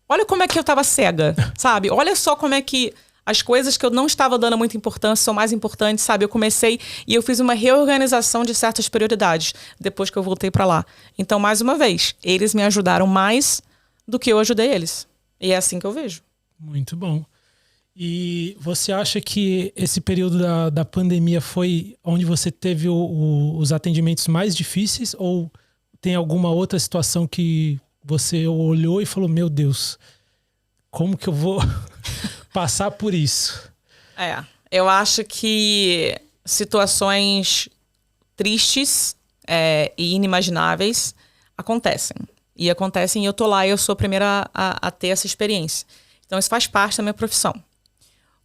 B: olha como é que eu tava cega, sabe? Olha só como é que as coisas que eu não estava dando muita importância são mais importantes, sabe? Eu comecei e eu fiz uma reorganização de certas prioridades depois que eu voltei pra lá. Então, mais uma vez, eles me ajudaram mais do que eu ajudei eles. E é assim que eu vejo.
A: Muito bom. E você acha que esse período da pandemia foi onde você teve os atendimentos mais difíceis? Ou tem alguma outra situação que você olhou e falou, meu Deus, como que eu vou passar por isso?
B: Eu acho que situações tristes e inimagináveis acontecem. E acontecem e eu tô lá e eu sou a primeira a ter essa experiência. Então isso faz parte da minha profissão.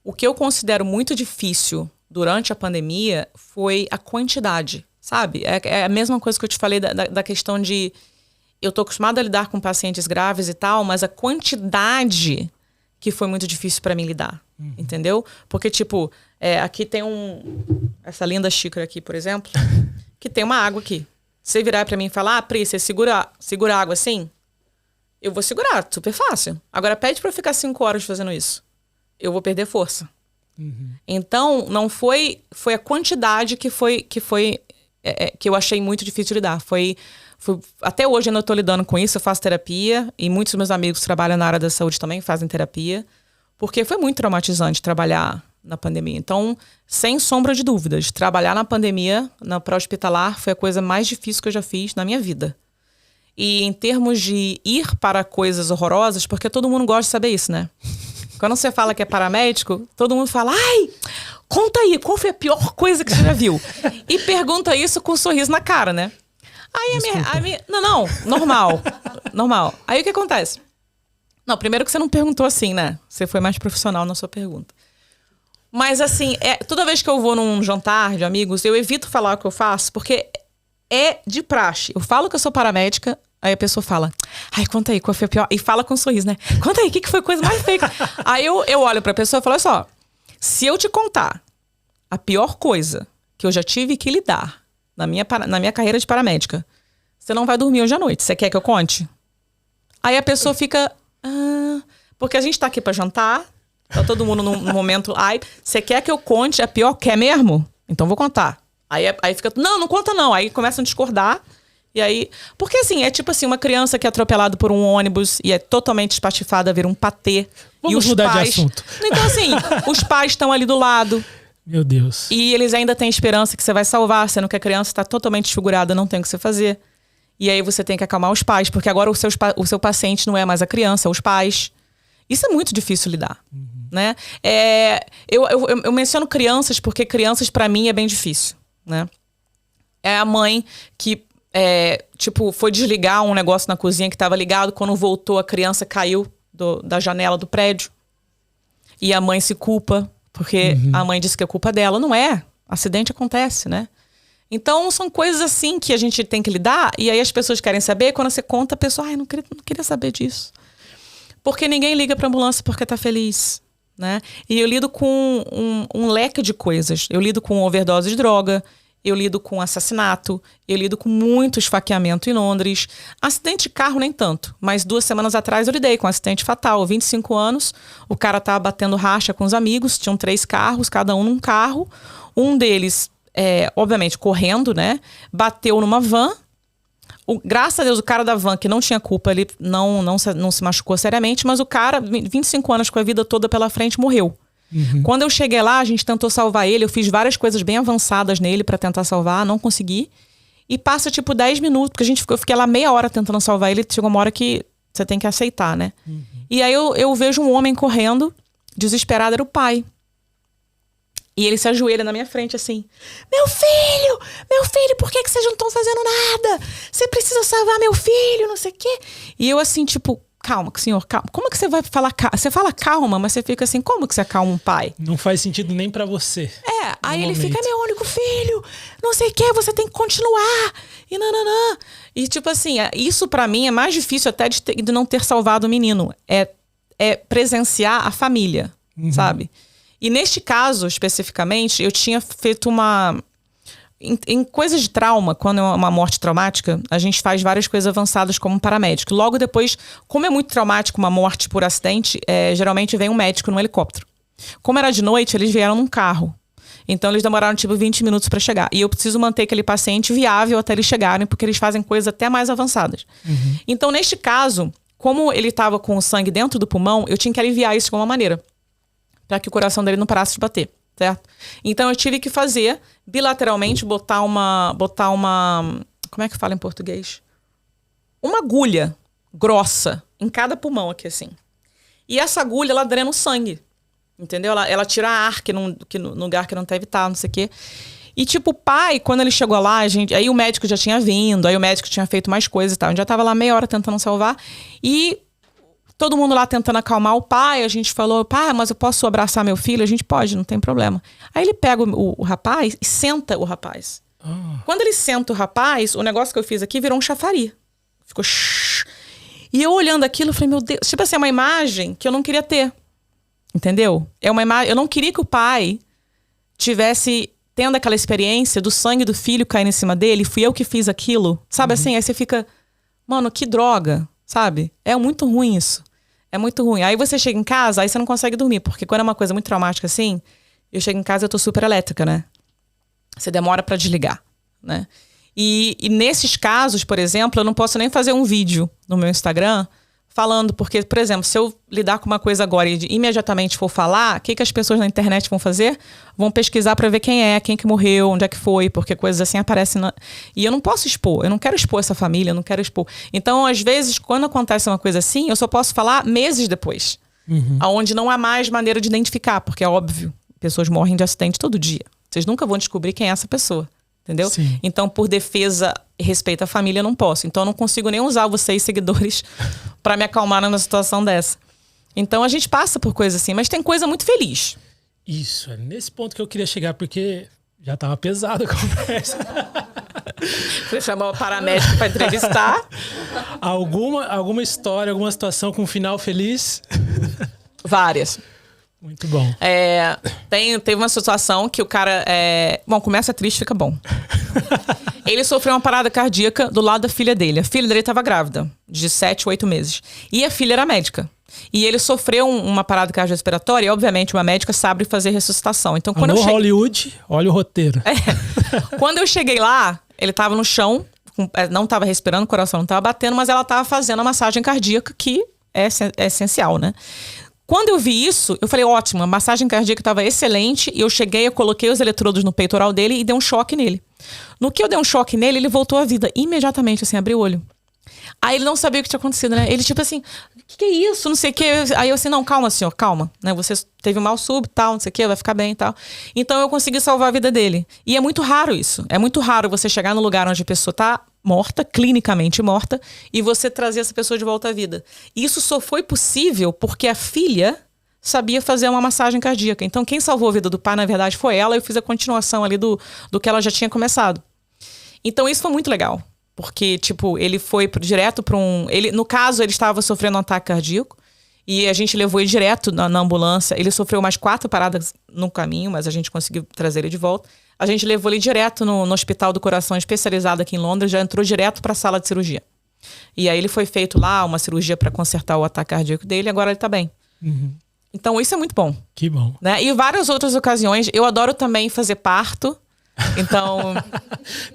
B: O que eu considero muito difícil durante a pandemia foi a quantidade, sabe? É a mesma coisa que eu te falei da questão de... Eu tô acostumada a lidar com pacientes graves e tal, mas a quantidade que foi muito difícil para mim lidar, entendeu? Porque, tipo, aqui tem essa linda xícara aqui, por exemplo, que tem uma água aqui. Você virar para mim e falar, Pri, você segura a água assim? Eu vou segurar, super fácil. Agora pede para eu ficar 5 horas fazendo isso. Eu vou perder força. Então, não foi a quantidade que eu achei muito difícil de lidar. Até hoje eu não estou lidando com isso, eu faço terapia e muitos dos meus amigos que trabalham na área da saúde também fazem terapia, porque foi muito traumatizante trabalhar na pandemia. Então, sem sombra de dúvidas, trabalhar na pandemia, na pré-hospitalar, foi a coisa mais difícil que eu já fiz na minha vida. E em termos de ir para coisas horrorosas, porque todo mundo gosta de saber isso, né? Quando você fala que é paramédico, todo mundo fala, ai, conta aí, qual foi a pior coisa que você já viu? E pergunta isso com um sorriso na cara, né? Aí Não, normal. Aí o que acontece? Não, primeiro que você não perguntou assim, né? Você foi mais profissional na sua pergunta. Mas assim, toda vez que eu vou num jantar de amigos, eu evito falar o que eu faço, porque é de praxe. Eu falo que eu sou paramédica, aí a pessoa fala, ai, conta aí, qual foi a pior? E fala com um sorriso, né? Conta aí, o que foi a coisa mais feia? Aí eu olho pra pessoa e falo, olha só, se eu te contar a pior coisa que eu já tive que lidar na minha carreira de paramédica, você não vai dormir hoje à noite. Você quer que eu conte? Aí a pessoa fica... porque a gente tá aqui pra jantar, tá todo mundo num momento... Ai, você quer que eu conte a pior? Quer mesmo? Então vou contar. Aí fica... Não conta não. Aí começam a discordar. E aí... Porque assim, é tipo assim, uma criança que é atropelada por um ônibus e é totalmente espatifada, vira um patê.
A: Vamos mudar de assunto.
B: Então assim, os pais estão ali do lado...
A: Meu Deus.
B: E eles ainda têm esperança que você vai salvar, sendo que a criança está totalmente desfigurada, não tem o que você fazer. E aí você tem que acalmar os pais, porque agora o seu paciente não é mais a criança, é os pais. Isso é muito difícil lidar, né? Eu menciono crianças porque crianças para mim é bem difícil, né? É a mãe que, foi desligar um negócio na cozinha que estava ligado, quando voltou a criança caiu da janela do prédio. E a mãe se culpa. Porque a mãe disse que é culpa dela. Não é. Acidente acontece, né? Então, são coisas assim que a gente tem que lidar. E aí as pessoas querem saber. Quando você conta, a pessoa... Ai, não queria saber disso. Porque ninguém liga pra ambulância porque tá feliz, né? E eu lido com um leque de coisas. Eu lido com overdose de droga. eu lido com assassinato, eu lido com muito esfaqueamento em Londres. Acidente de carro nem tanto, mas 2 semanas atrás eu lidei com um acidente fatal, 25 anos, o cara tava batendo racha com os amigos, tinham 3 carros, cada um num carro, um deles, obviamente, correndo, né, bateu numa van. Graças a Deus, o cara da van, que não tinha culpa, ele não se machucou seriamente, mas o cara, 25 anos com a vida toda pela frente, morreu. Quando eu cheguei lá, a gente tentou salvar ele, eu fiz várias coisas bem avançadas nele pra tentar salvar, não consegui. E passa tipo 10 minutos, porque eu fiquei lá meia hora tentando salvar ele, chegou uma hora que você tem que aceitar, né? E aí eu vejo um homem correndo, desesperado, era o pai. E ele se ajoelha na minha frente assim, meu filho, por que vocês não estão fazendo nada? Você precisa salvar meu filho, não sei o quê. E eu assim, tipo, calma, senhor, calma. Como que você vai falar calma? Você fala calma, mas você fica assim, como que você acalma um pai?
A: Não faz sentido nem pra você.
B: Aí ele fica, meu único filho, não sei o que, você tem que continuar. E nananã. E tipo assim, isso pra mim é mais difícil até de não ter salvado o menino. É presenciar a família, sabe? E neste caso, especificamente, eu tinha feito em coisas de trauma, quando é uma morte traumática, a gente faz várias coisas avançadas como paramédico. Logo depois, como é muito traumático uma morte por acidente, geralmente vem um médico num helicóptero. Como era de noite, eles vieram num carro. Então eles demoraram tipo 20 minutos para chegar. E eu preciso manter aquele paciente viável até eles chegarem, porque eles fazem coisas até mais avançadas. Então, neste caso, como ele estava com o sangue dentro do pulmão, eu tinha que aliviar isso de alguma maneira, para que o coração dele não parasse de bater. Certo? Então eu tive que fazer bilateralmente, botar uma, como é que fala em português? Uma agulha grossa em cada pulmão aqui assim. E essa agulha, ela drena o sangue. Entendeu? Ela tira ar no lugar que não deve estar, não sei o quê. E tipo, o pai, quando ele chegou lá, aí o médico já tinha vindo, aí o médico tinha feito mais coisas e tal. A gente já tava lá meia hora tentando salvar. E todo mundo lá tentando acalmar o pai, a gente falou, pai, mas eu posso abraçar meu filho? A gente pode, não tem problema. Aí ele pega o rapaz e senta o rapaz. Quando ele senta o rapaz, o negócio que eu fiz aqui virou um chafariz. Ficou shhh. E eu olhando aquilo, eu falei, meu Deus, tipo assim, é uma imagem que eu não queria ter. Entendeu? É uma imagem, eu não queria que o pai tivesse tendo aquela experiência do sangue do filho caindo em cima dele, fui eu que fiz aquilo. Sabe assim, aí você fica, mano, que droga. Sabe? É muito ruim isso. É muito ruim. Aí você chega em casa, aí você não consegue dormir. Porque quando é uma coisa muito traumática assim, eu chego em casa e eu tô super elétrica, né? Você demora pra desligar, né? E nesses casos, por exemplo, eu não posso nem fazer um vídeo no meu Instagram falando, porque, por exemplo, se eu lidar com uma coisa agora e imediatamente for falar, o que as pessoas na internet vão fazer? Vão pesquisar pra ver quem que morreu, onde é que foi, porque coisas assim aparecem. E eu não posso expor, eu não quero expor essa família, eu não quero expor. Então, às vezes, quando acontece uma coisa assim, eu só posso falar meses depois. Onde não há mais maneira de identificar, porque é óbvio, pessoas morrem de acidente todo dia. Vocês nunca vão descobrir quem é essa pessoa. Entendeu?
A: Sim.
B: Então, por defesa e respeito à família, eu não posso. Então, eu não consigo nem usar vocês, seguidores, para me acalmar numa situação dessa. Então, a gente passa por coisas assim, mas tem coisa muito feliz.
A: Isso, é nesse ponto que eu queria chegar, porque já tava pesado a conversa.
B: Você chamou o paramédico para entrevistar.
A: Alguma história, alguma situação com um final feliz?
B: Várias.
A: Muito bom.
B: Teve uma situação que o cara... Bom, começa triste, fica bom. Ele sofreu uma parada cardíaca do lado da filha dele. A filha dele estava grávida, de 7 ou 8 meses. E a filha era médica. E ele sofreu uma parada cardiorrespiratória e, obviamente, uma médica sabe fazer ressuscitação. Então, quando
A: Hollywood, olha o roteiro.
B: Quando eu cheguei lá, ele estava no chão, não estava respirando, o coração não estava batendo, mas ela estava fazendo a massagem cardíaca, que é essencial, né? Quando eu vi isso, eu falei, ótimo, a massagem cardíaca estava excelente. E eu cheguei, eu coloquei os eletrodos no peitoral dele e dei um choque nele. No que eu dei um choque nele, ele voltou à vida imediatamente, assim, abriu o olho. Aí ele não sabia o que tinha acontecido, né? Ele tipo assim, o que é isso? Não sei o que. Aí eu assim, não, calma, senhor, calma. Né? Você teve um mal súbito, tal, não sei o que, vai ficar bem e tal. Então eu consegui salvar a vida dele. E é muito raro isso. É muito raro você chegar no lugar onde a pessoa tá morta, clinicamente morta, e você trazer essa pessoa de volta à vida. Isso só foi possível porque a filha sabia fazer uma massagem cardíaca. Então quem salvou a vida do pai, na verdade, foi ela. Eu fiz a continuação ali do que ela já tinha começado. Então isso foi muito legal. Porque, tipo, ele foi direto para no caso, ele estava sofrendo um ataque cardíaco. E a gente levou ele direto na ambulância. Ele sofreu mais 4 paradas no caminho, mas a gente conseguiu trazer ele de volta. A gente levou ele direto no Hospital do Coração especializado aqui em Londres, já entrou direto para a sala de cirurgia. E aí ele foi feito lá uma cirurgia para consertar o ataque cardíaco dele, e agora ele tá bem. Então isso é muito bom.
A: Que bom.
B: Né? E várias outras ocasiões. Eu adoro também fazer parto. Então...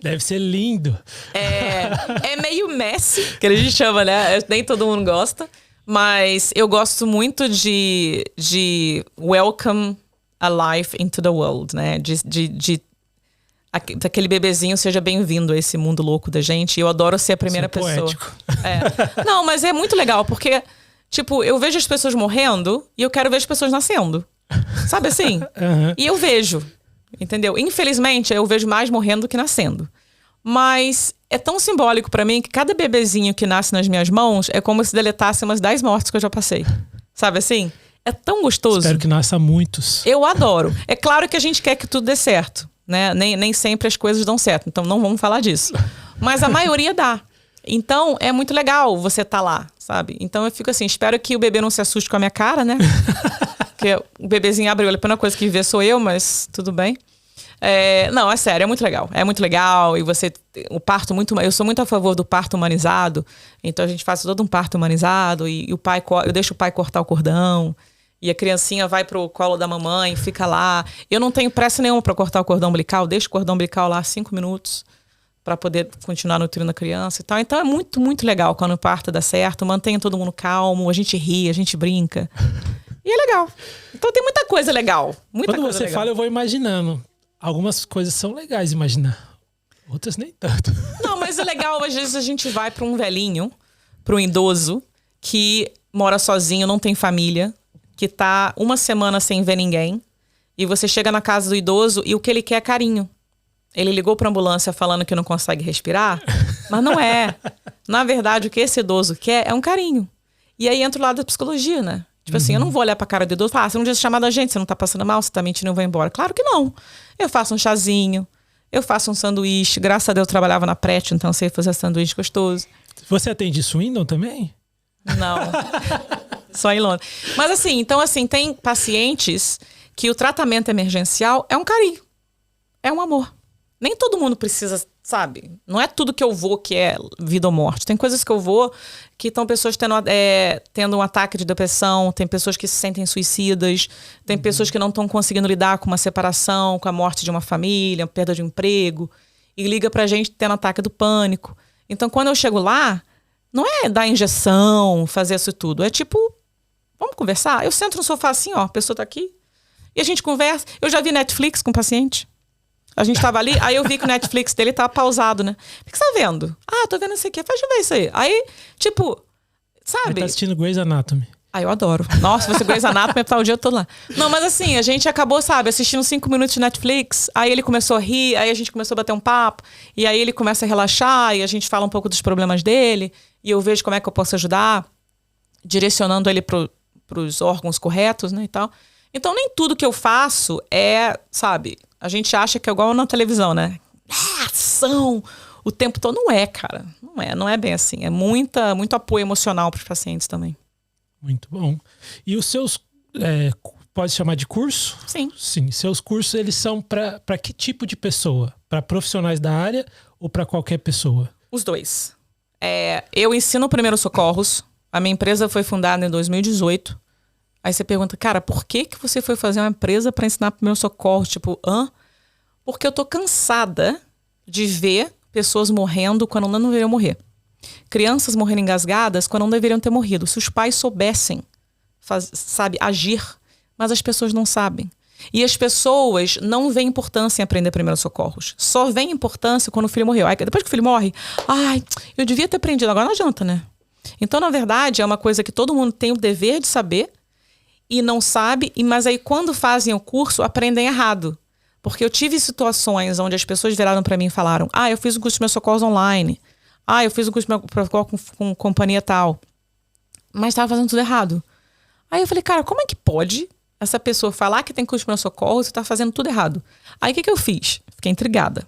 A: Deve ser lindo.
B: É meio messy, que a gente chama, né? Nem todo mundo gosta. Mas eu gosto muito de welcome a life into the world, né? Aquele bebezinho seja bem-vindo a esse mundo louco da gente. E eu adoro ser a primeira pessoa.
A: Poético.
B: Não, mas é muito legal, porque, tipo, eu vejo as pessoas morrendo e eu quero ver as pessoas nascendo. Sabe assim? E eu vejo, entendeu? Infelizmente, eu vejo mais morrendo do que nascendo. Mas é tão simbólico pra mim que cada bebezinho que nasce nas minhas mãos é como se deletasse umas 10 mortes que eu já passei. Sabe assim? É tão gostoso.
A: Espero que nasça muitos.
B: Eu adoro. É claro que a gente quer que tudo dê certo, né? Nem sempre as coisas dão certo, então não vamos falar disso. Mas a maioria dá. Então é muito legal você tá lá, sabe? Então eu fico assim, espero que o bebê não se assuste com a minha cara, né? Porque o bebezinho abre o olho, a primeira coisa que vê sou eu, mas tudo bem. Não, é sério, é muito legal. É muito legal. E o parto eu sou muito a favor do parto humanizado. Então a gente faz todo um parto humanizado e eu deixo o pai cortar o cordão. E a criancinha vai pro colo da mamãe, fica lá. Eu não tenho pressa nenhuma para cortar o cordão umbilical. Deixo o cordão umbilical lá 5 minutos para poder continuar nutrindo a criança e tal. Então é muito, muito legal quando o parto dá certo. Mantém todo mundo calmo, a gente ri, a gente brinca. E é legal. Então tem muita coisa legal.
A: Quando você fala, eu vou imaginando. Algumas coisas são legais de imaginar. Outras nem tanto.
B: Não, mas é legal. Às vezes a gente vai para um velhinho, para um idoso, que mora sozinho, não tem família, que tá uma semana sem ver ninguém. E você chega na casa do idoso e o que ele quer é carinho. Ele ligou pra ambulância falando que não consegue respirar, mas não é. Na verdade, o que esse idoso quer é um carinho. E aí entra o lado da psicologia, né? Tipo assim, eu não vou olhar pra cara do idoso e falar, você não devia ter chamado a gente, você não tá passando mal, você tá mentindo, eu vou embora. Claro que não. Eu faço um chazinho, eu faço um sanduíche. Graças a Deus eu trabalhava na Pret, então eu sei fazer sanduíche gostoso.
A: Você atende Swindon também?
B: Não. Só em Londres. Mas assim, tem pacientes que o tratamento emergencial é um carinho. É um amor. Nem todo mundo precisa, sabe? Não é tudo que eu vou que é vida ou morte. Tem coisas que eu vou que estão pessoas tendo um ataque de depressão, tem pessoas que se sentem suicidas, tem pessoas que não estão conseguindo lidar com uma separação, com a morte de uma família, perda de um emprego, e liga pra gente tendo ataque do pânico. Então, quando eu chego lá, não é dar injeção, fazer isso tudo. É tipo, vamos conversar? Eu sento no sofá assim, ó, a pessoa tá aqui, e a gente conversa. Eu já vi Netflix com paciente. A gente tava ali, aí eu vi que o Netflix dele tava pausado, né? O que você tá vendo? Ah, tô vendo isso aqui. Faz eu ver isso aí. Aí, tipo, sabe?
A: Ele tá assistindo Grey's Anatomy.
B: Ah, eu adoro. Nossa, você Grey's Anatomy, tá o dia todo lá. Não, mas assim, a gente acabou, sabe, assistindo 5 minutos de Netflix, aí ele começou a rir, aí a gente começou a bater um papo, e aí ele começa a relaxar, e a gente fala um pouco dos problemas dele, e eu vejo como é que eu posso ajudar, direcionando ele pros órgãos corretos, né, e tal. Então, nem tudo que eu faço é, sabe, a gente acha que é igual na televisão, né? Ação o tempo todo. Não é, cara. Não é bem assim. É muito apoio emocional para os pacientes também.
A: Muito bom. E os seus, pode chamar de curso?
B: Sim.
A: Sim. Seus cursos, eles são para que tipo de pessoa? Para profissionais da área ou para qualquer pessoa?
B: Os dois. Eu ensino primeiros socorros. A minha empresa foi fundada em 2018. Aí você pergunta, cara, por que você foi fazer uma empresa para ensinar primeiros socorros? Tipo, Porque eu tô cansada de ver pessoas morrendo quando não deveriam morrer. Crianças morrendo engasgadas quando não deveriam ter morrido. Se os pais soubessem, agir, mas as pessoas não sabem. E as pessoas não veem importância em aprender primeiros socorros. Só veem importância quando o filho morreu. Aí, depois que o filho morre, eu devia ter aprendido. Agora não adianta, né? Então, na verdade, é uma coisa que todo mundo tem o dever de saber e não sabe, mas aí quando fazem o curso, aprendem errado. Porque eu tive situações onde as pessoas viraram para mim e falaram, eu fiz o curso de primeiros socorros online. Eu fiz o curso de primeiros socorros com companhia tal. Mas estava fazendo tudo errado. Aí eu falei, cara, como é que pode essa pessoa falar que tem curso de primeiros socorros e tá fazendo tudo errado? Aí o que eu fiz? Fiquei intrigada.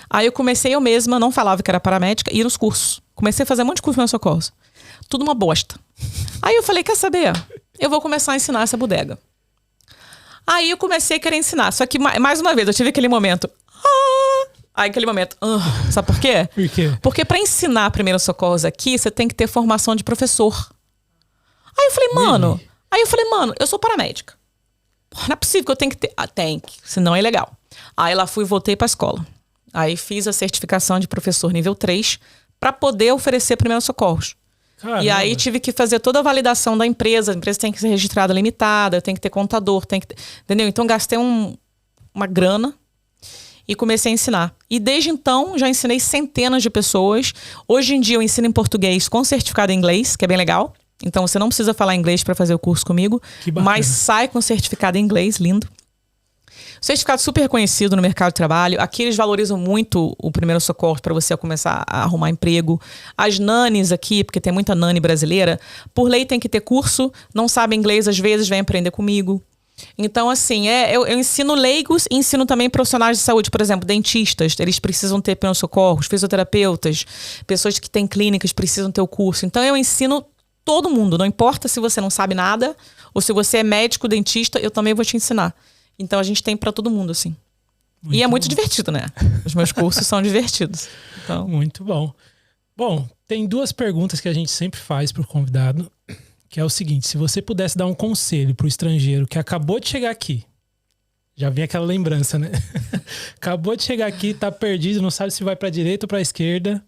B: Aí eu comecei eu mesma, não falava que era paramédica, ir nos cursos. Comecei a fazer um monte de curso de primeiros socorros. Tudo uma bosta. Aí eu falei, quer saber? Eu vou começar a ensinar essa bodega. Aí eu comecei a querer ensinar. Só que, mais uma vez, eu tive aquele momento. Aí aquele momento, sabe por quê?
A: Por quê?
B: Porque para ensinar primeiros socorros aqui, você tem que ter formação de professor. Aí eu falei, mano, eu sou paramédica. Porra, não é possível que eu tenho que ter. Tem que, senão é ilegal. Aí lá fui e voltei pra escola. Aí fiz a certificação de professor nível 3 para poder oferecer primeiros socorros.
A: Caramba.
B: E aí tive que fazer toda a validação da empresa. A empresa tem que ser registrada limitada, tem que ter contador, entendeu? Então gastei uma grana e comecei a ensinar. E desde então já ensinei centenas de pessoas. Hoje em dia eu ensino em português com certificado em inglês, que é bem legal. Então você não precisa falar inglês para fazer o curso comigo, mas sai com certificado em inglês, lindo. Certificado super reconhecido no mercado de trabalho. Aqui eles valorizam muito o primeiro socorro para você começar a arrumar emprego. As nanis aqui, porque tem muita nani brasileira, por lei tem que ter curso, não sabe inglês, às vezes vem aprender comigo. Então, assim, eu ensino leigos e ensino também profissionais de saúde, por exemplo, dentistas, eles precisam ter primeiros socorros, fisioterapeutas, pessoas que têm clínicas precisam ter o curso. Então, eu ensino todo mundo, não importa se você não sabe nada ou se você é médico, dentista, eu também vou te ensinar. Então a gente tem pra todo mundo, assim. E é muito divertido, né? Os meus cursos são divertidos. Então...
A: Muito bom. Bom, tem 2 perguntas que a gente sempre faz pro convidado, que é o seguinte: se você pudesse dar um conselho pro estrangeiro que acabou de chegar aqui, já vem aquela lembrança, né? Acabou de chegar aqui, tá perdido, não sabe se vai pra direita ou pra esquerda,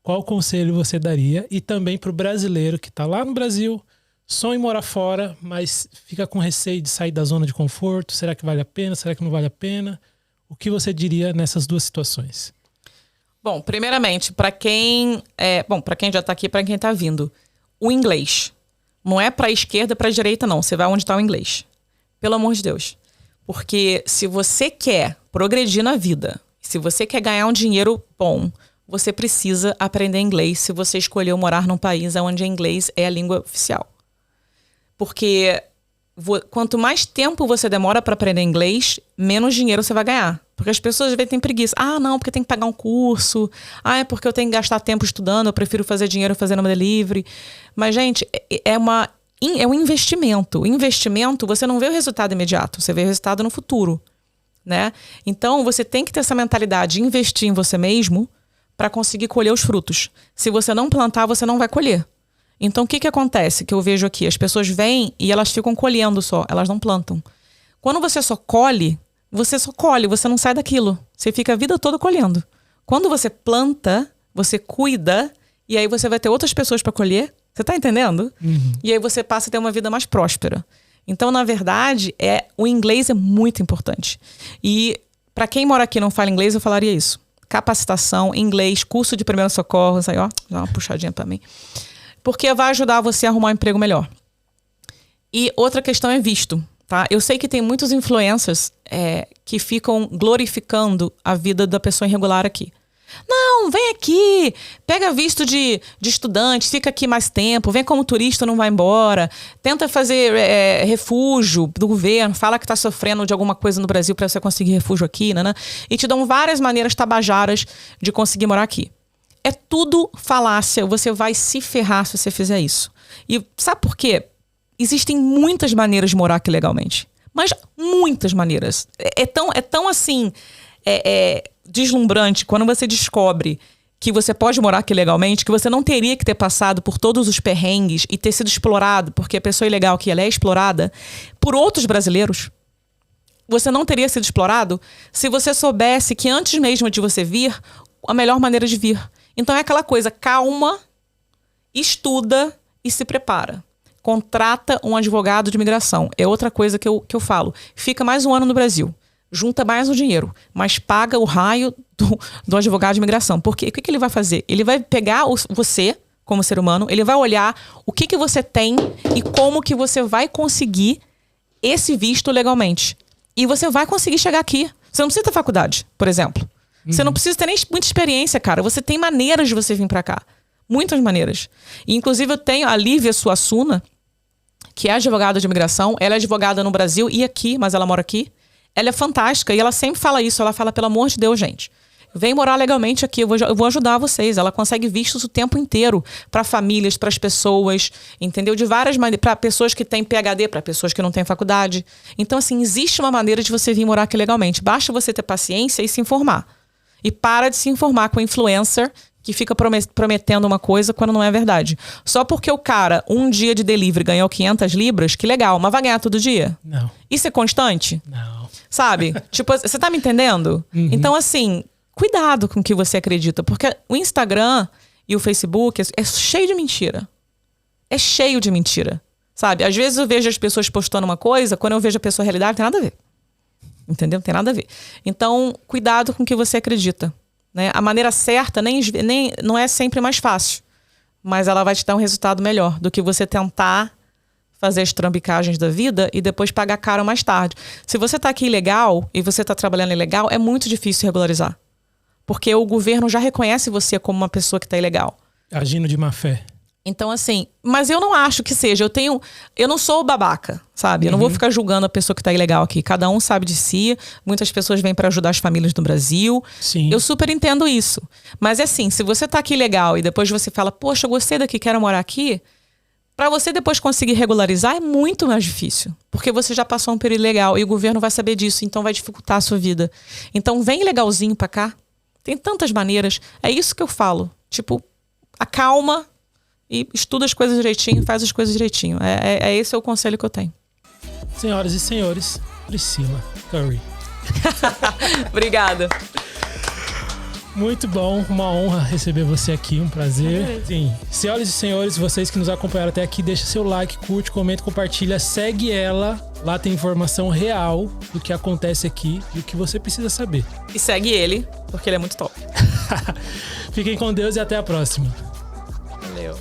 A: qual conselho você daria? E também pro brasileiro que tá lá no Brasil, sonha em morar fora, mas fica com receio de sair da zona de conforto. Será que vale a pena? Será que não vale a pena? O que você diria nessas 2 situações?
B: Bom, primeiramente, para quem já está aqui, para quem está vindo, o inglês não é para a esquerda, para a direita, não. Você vai onde está o inglês. Pelo amor de Deus. Porque se você quer progredir na vida, se você quer ganhar um dinheiro bom, você precisa aprender inglês se você escolheu morar num país onde inglês é a língua oficial. Porque quanto mais tempo você demora para aprender inglês, menos dinheiro você vai ganhar. Porque as pessoas às vezes têm preguiça. Ah, não, porque tem que pagar um curso. Ah, é porque eu tenho que gastar tempo estudando, eu prefiro fazer dinheiro fazendo delivery. Mas, gente, é um investimento. O investimento, você não vê o resultado imediato, você vê o resultado no futuro, né? Então, você tem que ter essa mentalidade de investir em você mesmo para conseguir colher os frutos. Se você não plantar, você não vai colher. Então, o que acontece que eu vejo aqui? As pessoas vêm e elas ficam colhendo só, elas não plantam. Quando você só colhe, você não sai daquilo. Você fica a vida toda colhendo. Quando você planta, você cuida, e aí você vai ter outras pessoas para colher. Você tá entendendo? Uhum. E aí você passa a ter uma vida mais próspera. Então, na verdade, o inglês é muito importante. E para quem mora aqui e não fala inglês, eu falaria isso. Capacitação, inglês, curso de primeiros socorros, aí ó, dá uma puxadinha para mim. Porque vai ajudar você a arrumar um emprego melhor. E outra questão é visto, tá? Eu sei que tem muitos influencers que ficam glorificando a vida da pessoa irregular aqui. Não, vem aqui, pega visto de estudante, fica aqui mais tempo, vem como turista, não vai embora, tenta fazer refúgio do governo, fala que está sofrendo de alguma coisa no Brasil para você conseguir refúgio aqui, né? E te dão várias maneiras tabajaras de conseguir morar aqui. É tudo falácia, você vai se ferrar se você fizer isso. E sabe por quê? Existem muitas maneiras de morar aqui legalmente. Mas muitas maneiras. É tão assim, deslumbrante quando você descobre que você pode morar aqui legalmente, que você não teria que ter passado por todos os perrengues e ter sido explorado, porque a pessoa ilegal aqui, ela é explorada por outros brasileiros. Você não teria sido explorado se você soubesse que antes mesmo de você vir, a melhor maneira de vir. Então é aquela coisa, calma, estuda e se prepara. Contrata um advogado de imigração. É outra coisa que eu falo. Fica mais um ano no Brasil. Junta mais um dinheiro. Mas paga o raio do advogado de imigração. Porque o que ele vai fazer? Ele vai pegar você, como ser humano, ele vai olhar o que você tem e como que você vai conseguir esse visto legalmente. E você vai conseguir chegar aqui. Você não precisa ter faculdade, por exemplo. Você não precisa ter nem muita experiência, cara. Você tem maneiras de você vir pra cá. Muitas maneiras. E, inclusive, eu tenho a Lívia Suassuna, que é advogada de imigração. Ela é advogada no Brasil e aqui, mas ela mora aqui. Ela é fantástica e ela sempre fala isso. Ela fala, pelo amor de Deus, gente, vem morar legalmente aqui, eu vou ajudar vocês. Ela consegue vistos o tempo inteiro para famílias, para as pessoas, entendeu? De várias maneiras, para pessoas que têm PhD, para pessoas que não têm faculdade. Então, assim, existe uma maneira de você vir morar aqui legalmente. Basta você ter paciência e se informar. E para de se informar com influencer que fica prometendo uma coisa quando não é verdade. Só porque o cara, um dia de delivery, ganhou 500 libras, que legal, mas vai ganhar todo dia?
A: Não.
B: Isso é constante?
A: Não.
B: Sabe? Tipo, você tá me entendendo? Então, assim, cuidado com o que você acredita. Porque o Instagram e o Facebook é cheio de mentira. É cheio de mentira. Sabe? Às vezes eu vejo as pessoas postando uma coisa, quando eu vejo a pessoa realidade, não tem nada a ver. Entendeu? Não tem nada a ver. Então, cuidado com o que você acredita. Né? A maneira certa não é sempre mais fácil. Mas ela vai te dar um resultado melhor do que você tentar fazer as trambicagens da vida e depois pagar caro mais tarde. Se você tá aqui ilegal e você tá trabalhando ilegal, é muito difícil regularizar. Porque o governo já reconhece você como uma pessoa que tá ilegal.
A: Agindo de má fé.
B: Então, assim, mas eu não acho que seja. Eu não sou babaca, sabe? Eu não vou ficar julgando a pessoa que tá ilegal aqui. Cada um sabe de si. Muitas pessoas vêm para ajudar as famílias no Brasil.
A: Sim.
B: Eu super entendo isso. Mas é assim, se você tá aqui ilegal e depois você fala, poxa, eu gostei daqui, quero morar aqui, para você depois conseguir regularizar é muito mais difícil. Porque você já passou um período ilegal e o governo vai saber disso, então vai dificultar a sua vida. Então vem legalzinho pra cá. Tem tantas maneiras. É isso que eu falo. Tipo, acalma e estuda as coisas direitinho, faz as coisas direitinho. Esse é o conselho que eu tenho.
A: Senhoras e senhores, Priscila Curry.
B: Obrigada.
A: Muito bom, uma honra receber você aqui, um prazer. Sim. Senhoras e senhores, vocês que nos acompanharam até aqui, deixa seu like, curte, comenta, compartilha, segue ela. Lá tem informação real do que acontece aqui e o que você precisa saber.
B: E segue ele, porque ele é muito top.
A: Fiquem com Deus e até a próxima.
B: Valeu.